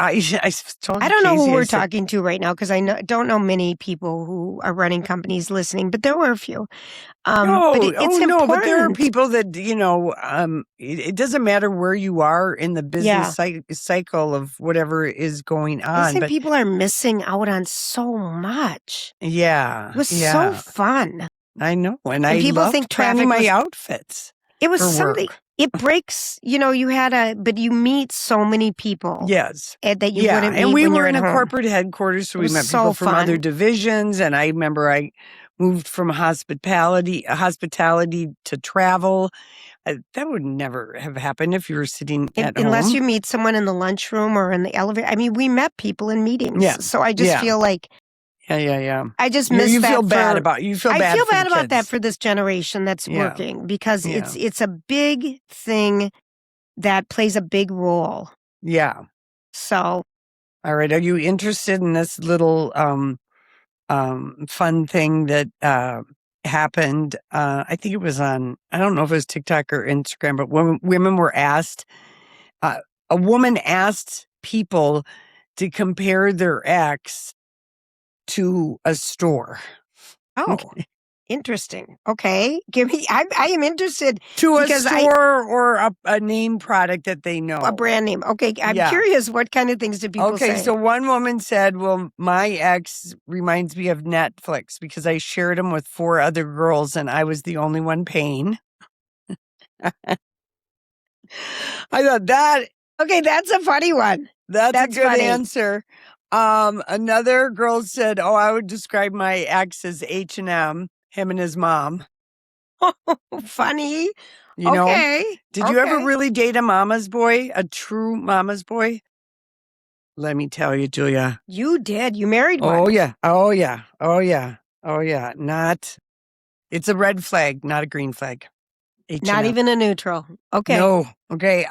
I don't know who we're talking to right now, because I don't know many people who are running companies listening, but there were a few. But but there are people that, it doesn't matter where you are in the business cycle of whatever is going on. But people are missing out on so much. Yeah. It was so fun. I know. And I people think planning my outfits. It was something. Work. It breaks, but you meet so many people. Yes. That you wouldn't meet and we when were you're in at a home. corporate headquarters, so we met people from other divisions. And I remember I moved from hospitality to travel. That would never have happened if you were sitting at home. Unless you meet someone in the lunchroom or in the elevator. I mean, we met people in meetings. Yeah. So I just feel like. Yeah. I just miss that. You feel bad about that for this generation that's working, because it's a big thing that plays a big role. Yeah. So. All right. Are you interested in this little fun thing that happened? I think it was on, I don't know if it was TikTok or Instagram, but women were asked, a woman asked people to compare their ex to a store. Oh, interesting. Okay. Give me, I am interested. To a store or a name product that they know. A brand name. Okay. I'm curious, what kind of things did people say? Okay, so one woman said, well, my ex reminds me of Netflix because I shared him with 4 other girls and I was the only one paying. I thought that. Okay, that's a funny one. That's a good answer. Another girl said, "Oh, I would describe my ex as H&M, him and his mom." Funny. You know? Did you ever really date a mama's boy, a true mama's boy? Let me tell you, Julia. You did. You married one. Oh yeah. It's a red flag, not a green flag. H&M. Not even a neutral. Okay. No. Okay.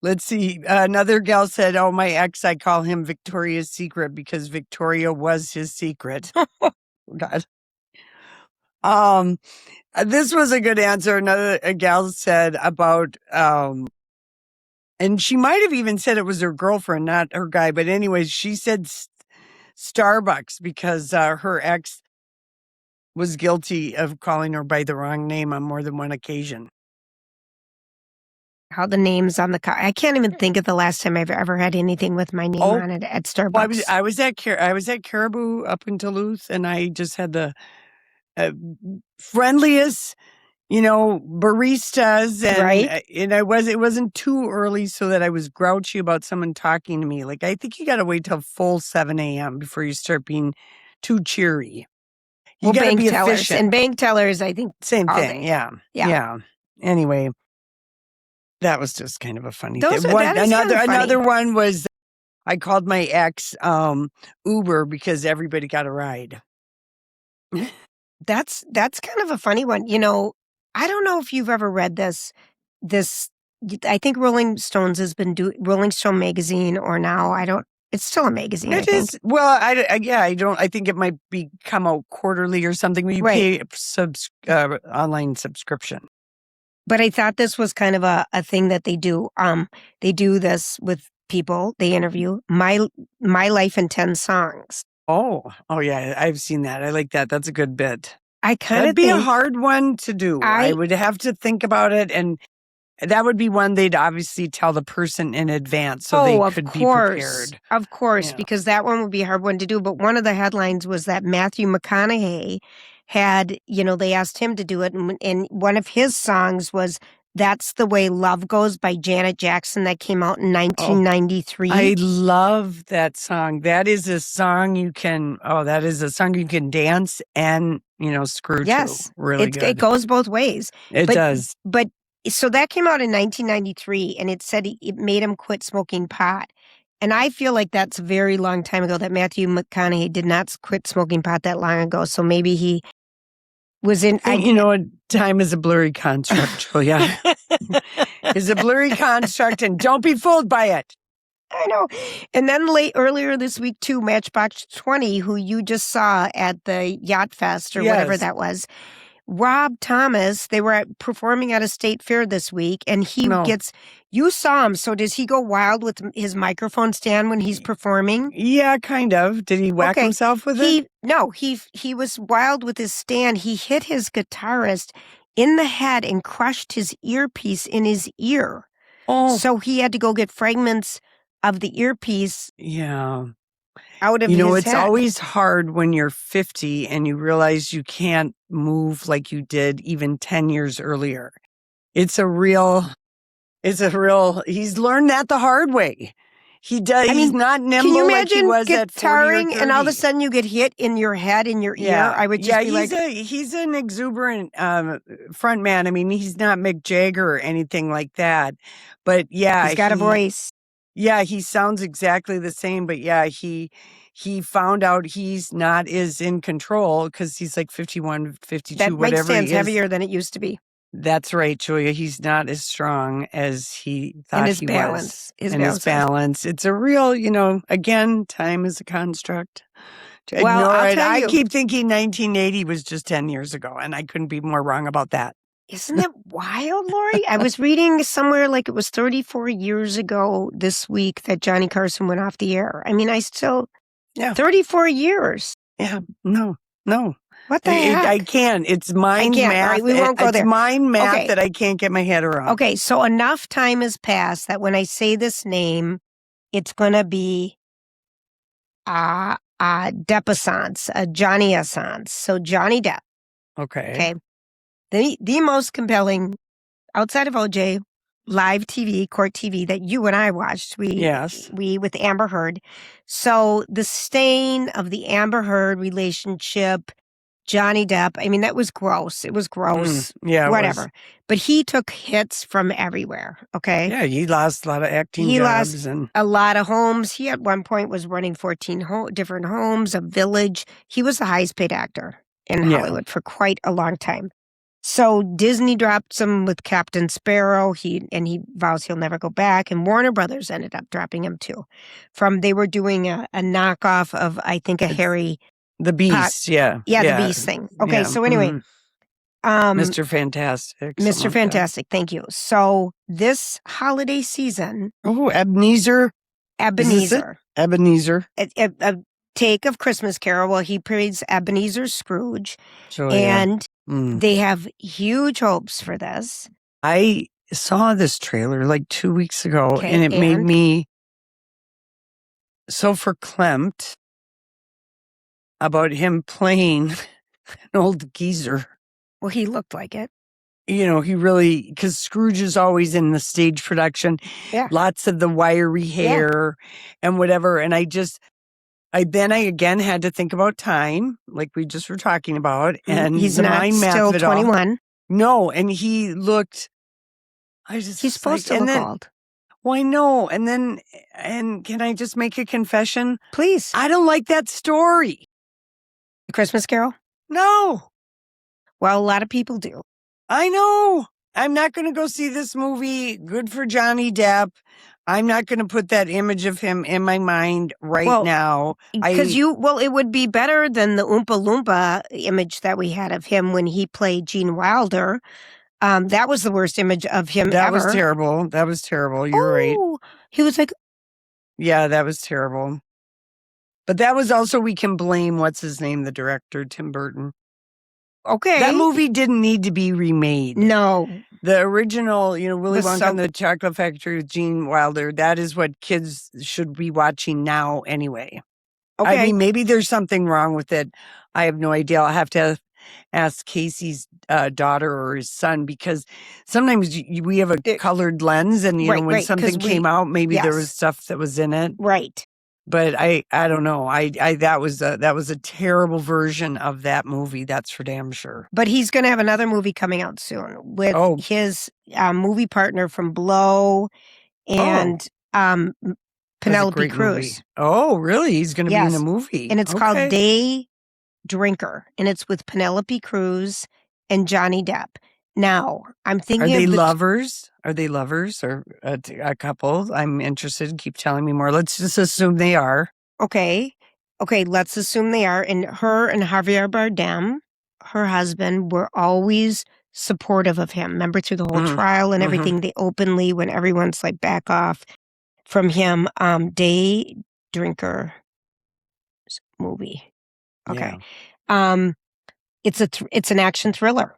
Let's see. Another gal said, "Oh, my ex, I call him Victoria's Secret because Victoria was his secret." God. This was a good answer. A gal said about, and she might have even said it was her girlfriend, not her guy. But anyways, she said Starbucks because her ex was guilty of calling her by the wrong name on more than one occasion. How the names on the car. I can't even think of the last time I've ever had anything with my name on it at Starbucks. Well, I was at Caribou up in Duluth, and I just had the friendliest, baristas, and it wasn't too early so that I was grouchy about someone talking to me. Like, I think you got to wait till full 7 a.m. before you start being too cheery. You got to be efficient. And bank tellers, I think same thing. Yeah. Anyway. That was just kind of a funny thing. Another one was I called my ex Uber because everybody got a ride. That's kind of a funny one. I don't know if you've ever read this. I think Rolling Stones has been doing Rolling Stone magazine, or now I don't. It's still a magazine. I think. Well, I don't. I think it might come out quarterly or something. You pay online subscription. But I thought this was kind of a thing that they do. They do this with people. They interview my life in 10 songs. Oh yeah, I've seen that. I like that. That's a good bit. That'd be a hard one to do. I would have to think about it, and that would be one they'd obviously tell the person in advance so they could be prepared. Of course, because that one would be a hard one to do. But one of the headlines was that Matthew McConaughey had, they asked him to do it, and one of his songs was "That's the Way Love Goes" by Janet Jackson that came out in 1993. I love that song. That is a song you can dance and, screw to. Really good. It goes both ways. It does. But so that came out in 1993, and it said it made him quit smoking pot. And I feel like that's a very long time ago, that Matthew McConaughey did not quit smoking pot that long ago. So maybe he was in... time is a blurry construct, Julia. It's a blurry construct, and don't be fooled by it. I know. And then earlier this week, too, Matchbox 20, who you just saw at the Yacht Fest or whatever that was, Rob Thomas, they were performing at a state fair this week, and you saw him. So does he go wild with his microphone stand when he's performing? Yeah, kind of. Did he whack himself with it? No, he was wild with his stand. He hit his guitarist in the head and crushed his earpiece in his ear. Oh. So he had to go get fragments of the earpiece. Yeah. Out of his head. It's always hard when you're 50 and you realize you can't move like you did even 10 years earlier. He's learned that the hard way. He does. He's not nimble. Can you like he imagine was at 40 or 30. and all of a sudden you get hit in your head, in your ear? I would just be he's an exuberant front man. I mean, he's not Mick Jagger or anything like that. But yeah, he's got a voice. Yeah, he sounds exactly the same, but yeah, he found out he's not as in control because he's like 51, 52, that whatever he is. That makes sense, heavier than it used to be. That's right, Julia. He's not as strong as he thought he was. His balance. It's a real, again, time is a construct. I keep thinking 1980 was just 10 years ago, and I couldn't be more wrong about that. Isn't it wild, Lori? I was reading somewhere like it was 34 years ago this week that Johnny Carson went off the air. I mean, 34 years. Yeah, no. What the heck? I can't. It's mind math. Right, we won't go there. It's mind math that I can't get my head around. Okay, so enough time has passed that when I say this name, it's going to be Depp Assance, Johnny Assance. So Johnny Depp. Okay. The most compelling, outside of OJ, live TV, court TV that you and I watched. We with Amber Heard. So the stain of the Amber Heard relationship, Johnny Depp, I mean, that was gross. It was gross. Whatever. But he took hits from everywhere. Okay. Yeah, he lost a lot of acting jobs. He lost a lot of homes. He at one point was running 14 different homes, a village. He was the highest paid actor in Hollywood for quite a long time. So Disney dropped him with Captain Sparrow. He vows he'll never go back. And Warner Brothers ended up dropping him too. They were doing a knockoff of, I think, a Harry... The Beast, the Beast thing. Okay, so anyway. Mr. Fantastic. Mr. Fantastic, thank you. So this holiday season... Oh, Ebenezer. A take of Christmas Carol. Well, he plays Ebenezer Scrooge. And they have huge hopes for this. I saw this trailer like 2 weeks ago, and it made me so verklempt about him playing an old geezer. Well, he looked like it. He really, because Scrooge is always in the stage production. Yeah. Lots of the wiry hair and whatever. And I again had to think about time, like we just were talking about. And he's not still 21. No, and he looked, he's supposed to look old. Well, I know. And can I just make a confession? Please. I don't like that story. Christmas Carol? No. Well, a lot of people do. I know. I'm not going to go see this movie. Good for Johnny Depp. I'm not going to put that image of him in my mind now. Because it would be better than the Oompa Loompa image that we had of him when he played Gene Wilder. That was the worst image of him That ever. was terrible. That was terrible. You're right. He was like... Yeah, that was terrible. But that was also, we can blame, what's his name, the director, Tim Burton. Okay. That movie didn't need to be remade. No. The original, Willy Wonka and the Chocolate Factory with Gene Wilder, that is what kids should be watching now anyway. Okay. I mean, maybe there's something wrong with it. I have no idea. I'll have to ask Casey's daughter or his son, because sometimes we have a colored lens, and when something came out, maybe there was stuff that was in it. Right. But I don't know. That was a terrible version of that movie. That's for damn sure. But he's going to have another movie coming out soon with his movie partner from Blow and Penelope Cruz. Movie. Oh, really? He's going to be in a movie, and it's called Day Drinker, and it's with Penelope Cruz and Johnny Depp. Now, I'm thinking, are they lovers? Are they lovers or a couple? I'm interested. Keep telling me more. Let's just assume they are. Okay, let's assume they are. And her and Javier Bardem, her husband, were always supportive of him. Remember, through the whole trial and everything, they openly, when everyone's like back off from him, Day Drinker movie. Okay. Yeah. It's an action thriller.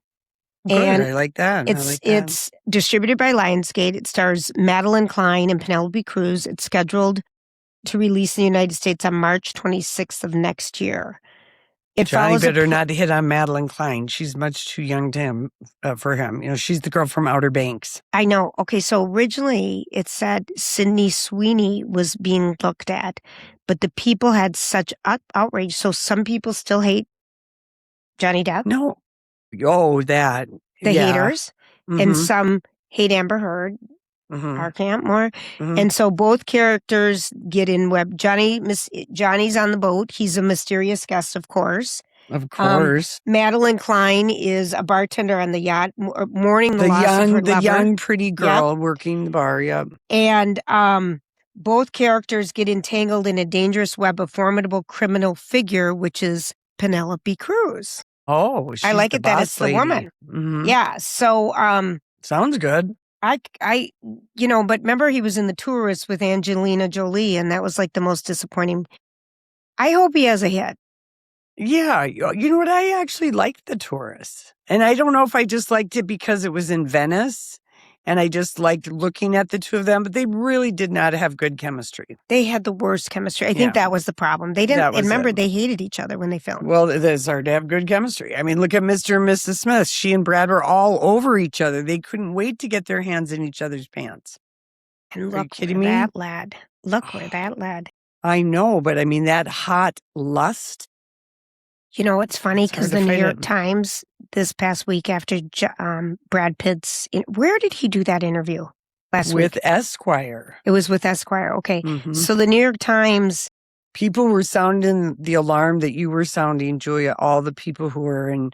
Good, and I like that. It's distributed by Lionsgate. It stars Madeline Klein and Penelope Cruz. It's scheduled to release in the United States on March 26th of next year. Johnny better not hit on Madeline Klein. She's much too young to him for him. She's the girl from Outer Banks. I know. Okay, so originally it said Sydney Sweeney was being looked at, but the people had such outrage. So some people still hate Johnny Depp. No. Oh, that. The haters. And some hate Amber Heard. Our camp more. And so both characters get in web. Johnny's on the boat. He's a mysterious guest, of course. Of course. Madeline Klein is a bartender on the yacht, mourning the loss of her lover. The young, pretty girl working the bar, yep. And both characters get entangled in a dangerous web of formidable criminal figure, which is Penelope Cruz. Oh, I like it that it's the woman. Yeah. So, sounds good. I but remember he was in The Tourist with Angelina Jolie, and that was like the most disappointing. I hope he has a hit. Yeah. You know what? I actually liked The Tourist. And I don't know if I just liked it because it was in Venice and I just liked looking at the two of them, but they really did not have good chemistry. They had the worst chemistry. I think that was the problem. They didn't remember they hated each other when they filmed. Well, it's hard to have good chemistry. I mean, look at Mr. and Mrs. Smith. She and Brad were all over each other. They couldn't wait to get their hands in each other's pants. And look where that lad. Look where that lad. I know, but I mean, that hot lust. You know, it's funny because the New York Times this past week after Brad Pitt's, where did he do that interview last week? With Esquire. It was with Esquire. Okay. So the New York Times. People were sounding the alarm that you were sounding, Julia. All the people who were in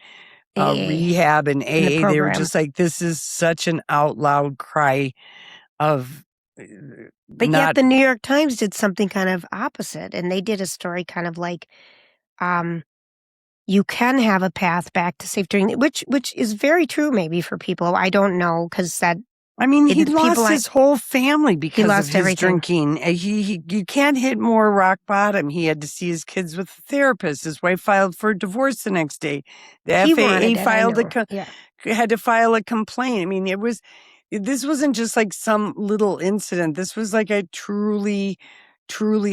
rehab and AA, they were just like, this is such an out loud cry of. But yet the New York Times did something kind of opposite. And they did a story kind of like, you can have a path back to safe drinking, which is very true maybe for people. I don't know, because that. I mean, he lost his whole family because of his everything. drinking. You can't hit more rock bottom. He had to see his kids with a therapist. His wife filed for divorce the next day. The FAA had to file a complaint. I mean, this wasn't just like some little incident. This was like a truly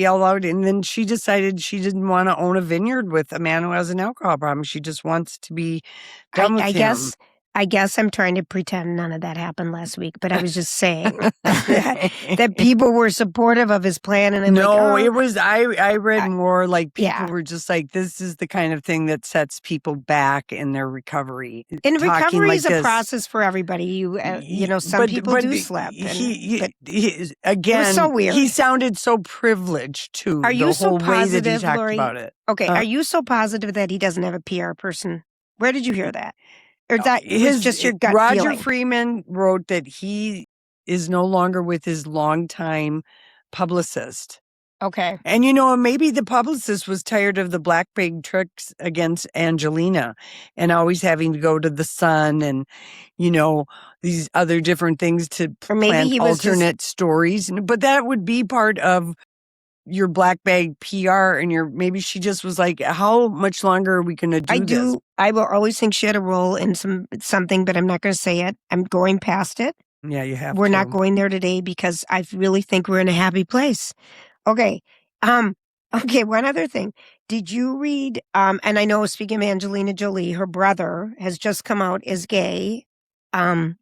all out. And then she decided she didn't want to own a vineyard with a man who has an alcohol problem. She just wants to be done with him. I guess I guess I'm trying to pretend none of that happened last week, but I was just saying that people were supportive of his plan, and I'm like, No, oh, it was, I read more like people yeah. were just like, this is the kind of thing that sets people back in their recovery. And Talking recovery like is a this. process for everybody. You know, some people do slip. But Again, so weird. he sounded so privileged too. Are you the so whole way that he positive, talked Lori? about it. Okay, are you so positive that he doesn't have a PR person? Where did you hear that? Or that was just your gut Roger feeling? Freeman wrote that he is no longer with his longtime publicist. Okay. And, maybe the publicist was tired of the black bag tricks against Angelina and always having to go to the Sun and, these other different things to Or maybe plant he was alternate stories. But that would be part of your black bag PR, and maybe she just was like, how much longer are we going to do this? I will always think she had a role in something, but I'm not going to say it. I'm going past it. Yeah, you have We're to. not going there today because I really think we're in a happy place. Okay. Okay, one other thing. Did you read, and I know, speaking of Angelina Jolie, her brother has just come out as gay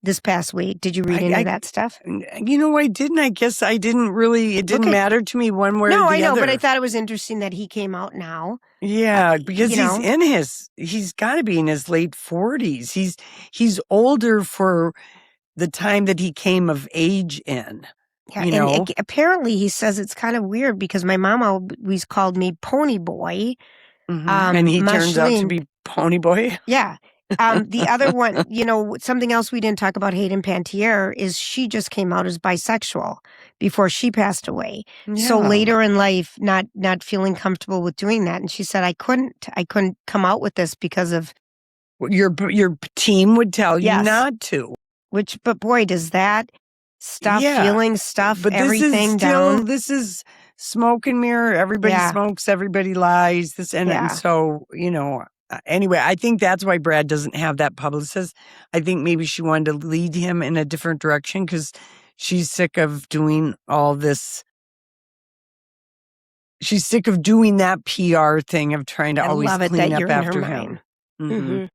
this past week. Did you read any of that stuff? I didn't. I guess I didn't really, it didn't matter to me one way or the other. No, I know, but I thought it was interesting that he came out now. Yeah, because he's got to be in his late 40s. He's older for the time that he came of age in. Yeah, and apparently he says it's kind of weird because my mom always called me Pony Boy. Mm-hmm. And he turns out to be Pony Boy. Yeah. The other one, something else we didn't talk about, Hayden Panettiere, is she just came out as bisexual before she passed away. Yeah. So later in life, not feeling comfortable with doing that. And she said, I couldn't come out with this because of... Your team would tell you not to. But boy, does that stuff, feeling stuff, but everything down. This is smoke and mirror. Everybody smokes, everybody lies. And so, anyway, I think that's why Brad doesn't have that publicist. I think maybe she wanted to lead him in a different direction because she's sick of doing all this. She's sick of doing that PR thing of trying to always clean up after him. Mm-hmm.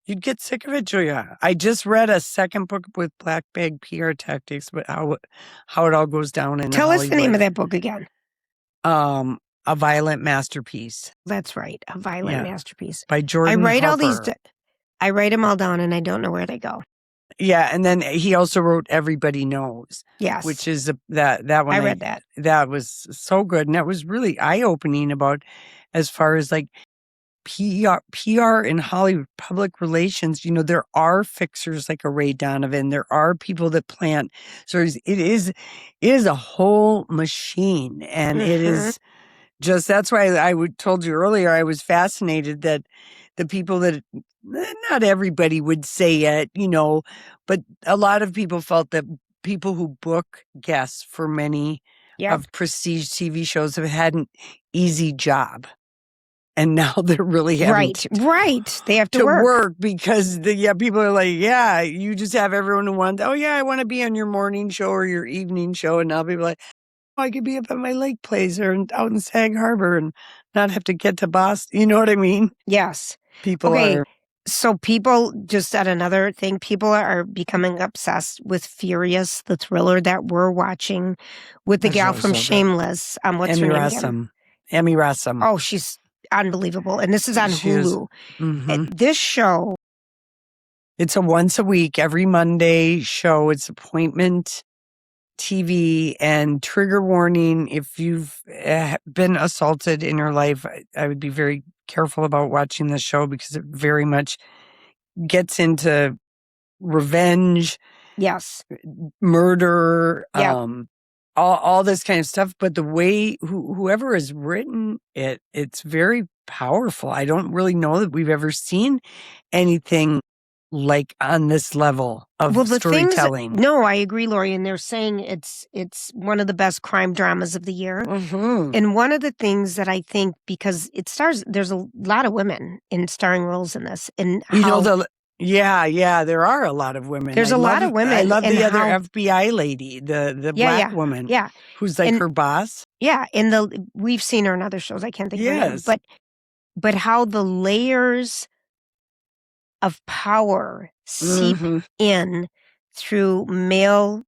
You'd get sick of it, Julia. I just read a second book with Black Bag PR Tactics, but how it all goes down in Tell Hollywood. Us the name of that book again. A Violent Masterpiece. That's right. A Violent Masterpiece. By Jordan Harper. I write them all down and I don't know where they go. Yeah. And then he also wrote Everybody Knows. Yes. Which is that one. I read that. That was so good. And that was really eye-opening about as far as like PR in Hollywood, public relations. There are fixers like a Ray Donovan. There are people that plant stories. It is a whole machine. And it is just, that's why I told you earlier, I was fascinated that the people that, not everybody would say it, but a lot of people felt that people who book guests for many of prestige TV shows have had an easy job. And now they're really having right. They have to work because people are like, you just have everyone who wants, I want to be on your morning show or your evening show. And now people are like, I could be up at my lake place or out in Sag Harbor and not have to get to Boston. You know what I mean? Yes. People are. So people, just at another thing, people are becoming obsessed with Furious, the thriller that we're watching with the gal from Shameless. What's her name again? Emmy Rossum. Oh, she's unbelievable. And this is on Hulu. Mm-hmm. This show. It's a once a week, every Monday show. It's appointment TV, and trigger warning. If you've been assaulted in your life, I would be very careful about watching this show because it very much gets into revenge. Yes. Murder. All this kind of stuff, but the way whoever has written it's very powerful. I don't really know that we've ever seen anything like on this level of storytelling. No, I agree, Lori. And they're saying it's one of the best crime dramas of the year. Mm-hmm. And one of the things that I think, because there's a lot of women in starring roles in this, and there are a lot of women. There's a lot of women. I love the other FBI lady, the black woman. Yeah. Who's like her boss. Yeah. And we've seen her in other shows. I can't think of her name. But how the layers of power seep in through male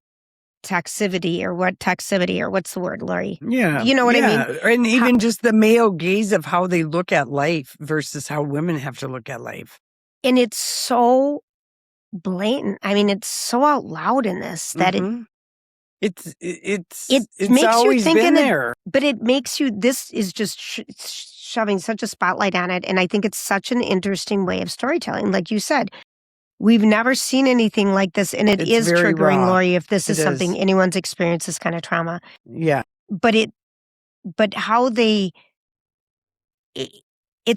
toxicity or what's the word, Lori? Yeah. You know what I mean? And even just the male gaze of how they look at life versus how women have to look at life. And it's so blatant. I mean, it's so out loud in this that It's makes always you think been there. But it makes you, this is just shoving such a spotlight on it. And I think it's such an interesting way of storytelling. Like you said, we've never seen anything like this. And it's very triggering, raw. Lori, if this is It something is. anyone's experienced this kind of trauma. Yeah. But how it's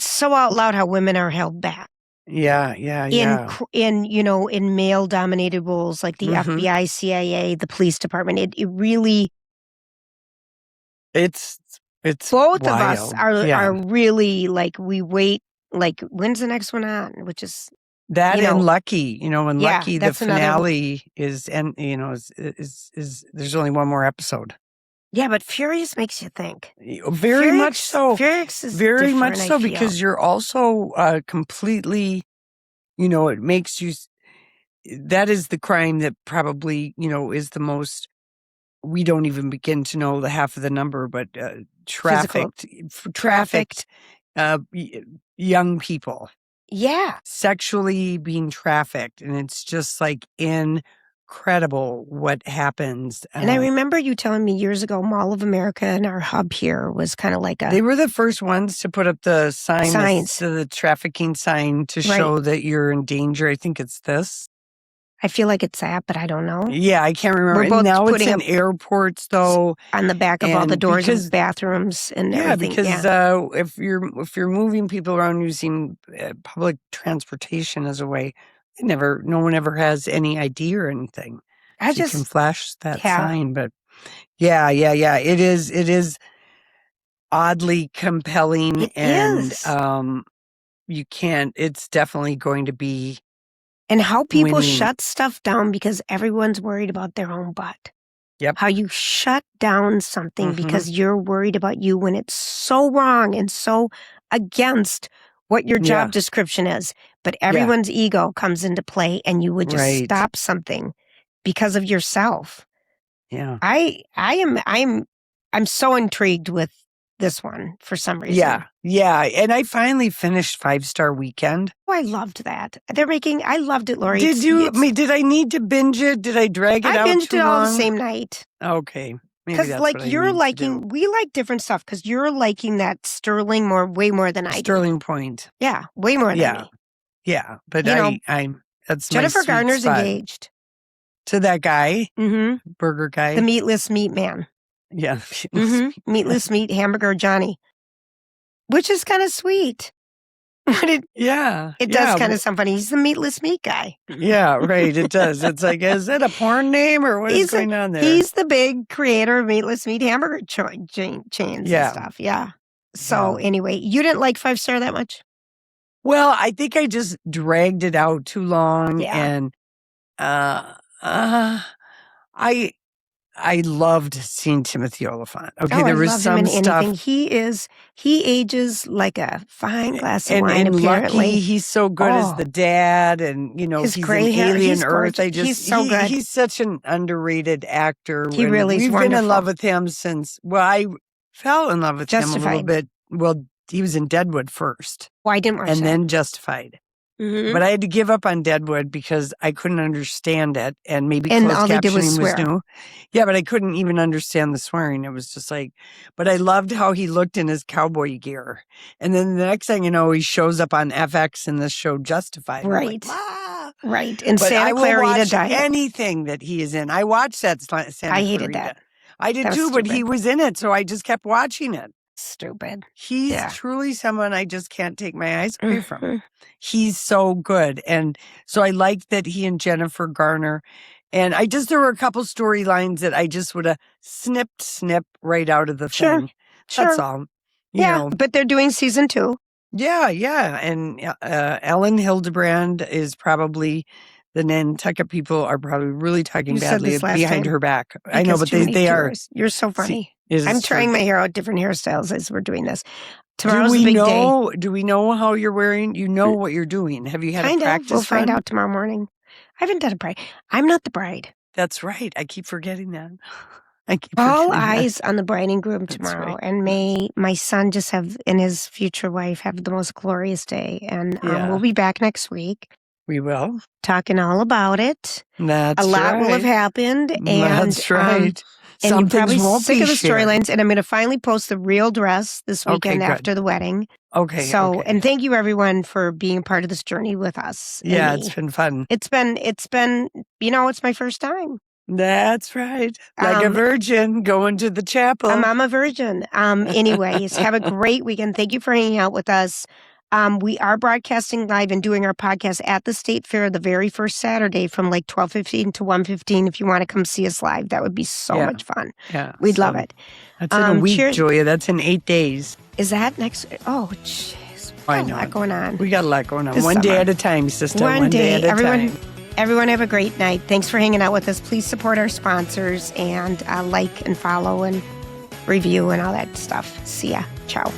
so out loud how women are held back. Yeah. In male dominated roles like the FBI, CIA, the police department. It really, it's both wild. of us are really like, we wait, like, when's the next one on? Which is that and Lucky, and Lucky, the finale is, and is there's only one more episode. Yeah, but Furious makes you think. Very much so. Furious is very much so, I feel. because you're also completely, it makes you. That is the crime that probably, is the most. We don't even begin to know the half of the number, but trafficked young people. Yeah. Sexually being trafficked. And it's just like incredible what happens. And I remember you telling me years ago, Mall of America and our hub here was kind of like they were the first ones to put up the signs, the trafficking sign to show that you're in danger. I think it's this. I feel like it's that, but I don't know. Yeah, I can't remember. We're both now it's putting in airports, though, on the back of all the doors of bathrooms and everything. Because if you're moving people around using public transportation as a way, no one ever has any ID or anything. You can flash that sign, but yeah. It is oddly compelling, you can't. It's definitely going to be. And how people shut stuff down because everyone's worried about their own butt. Yep. How you shut down something because you're worried about you when it's so wrong and so against what your job description is. But everyone's ego comes into play, and you would just stop something because of yourself. Yeah. I'm so intrigued with this one for some reason. Yeah. And I finally finished 5-Star Weekend. Oh, I loved that. I loved it, Lori. Did you? Did I need to binge it? Did I drag it out too long? I binged it all the same night. Okay. Because you're liking, we like different stuff because you're liking that Sterling way more than I do. Sterling Point. Yeah, way more than me. Yeah, but that's Jennifer my Garner's spot. engaged. To that guy? Burger guy? The meatless meat man. Yeah. Meatless meat hamburger Johnny. Which is kind of sweet. It does kind of sound funny. He's the meatless meat guy. Yeah, right. It does. It's like, is that a porn name or what is going on there? He's the big creator of meatless meat hamburger chains and stuff. Yeah. So anyway, you didn't like 5-Star that much? Well, I think I just dragged it out too long. Yeah. And I loved seeing Timothy Oliphant. Okay, there was some stuff. He ages like a fine glass of wine. And apparently, Lucky, he's so good as the dad, and his he's gray in hair. Alien Earth. He's so good. He's such an underrated actor. He really is we've wonderful. been in love with him since. Well, I fell in love with him a little bit. Well, he was in Deadwood first. Well, I didn't watch and that. then Justified. But I had to give up on Deadwood because I couldn't understand it, and maybe closed captioning was new. Yeah, but I couldn't even understand the swearing. It was just like, but I loved how he looked in his cowboy gear. And then the next thing you know, he shows up on FX in this show Justified. Right. Like, right. And but Santa Clarita Diet. Anything that he is in. I watched that Santa I hated Clarita. that. I did too, but he was in it, so I just kept watching it. Stupid. He's truly someone I just can't take my eyes away from. He's so good. And so I liked that he and Jennifer Garner, and there were a couple storylines that I just would have snip right out of the thing. That's all. You know. But they're doing season 2. Yeah. And Ellen Hildebrand is probably, the Nantucket people are probably really talking badly behind her back. I know, but they are. You're so funny. I'm trying my hair out, different hairstyles as we're doing this. Tomorrow's a big day. Do we know how you're wearing? You know what you're doing. Have you had a practice We'll find run? out tomorrow morning. I haven't done a bride. I'm not the bride. That's right. I keep forgetting that. All eyes on the bride and groom tomorrow. right. And may my son just and his future wife have the most glorious day. And we'll be back next week. We will. Talking all about it. That's a lot will have happened. And, that's right. And Some you're probably things won't sick be of the shared. storylines. And I'm going to finally post the real dress this weekend after the wedding. Okay. So, and thank you everyone for being a part of this journey with us. Yeah, it's been fun. It's been, it's my first time. That's right. Like a virgin going to the chapel. I'm a virgin. Anyways, have a great weekend. Thank you for hanging out with us. We are broadcasting live and doing our podcast at the State Fair the very first Saturday from like 12:15 to 1:15. If you want to come see us live, that would be so much fun. Yeah. We'd love it. That's in a week, Julia. That's in 8 days. Is that next? Oh, jeez. I know. A lot going on. We got a lot going on. This One summer. day at a time, sister. One day at a time. Everyone have a great night. Thanks for hanging out with us. Please support our sponsors and like and follow and review and all that stuff. See ya. Ciao.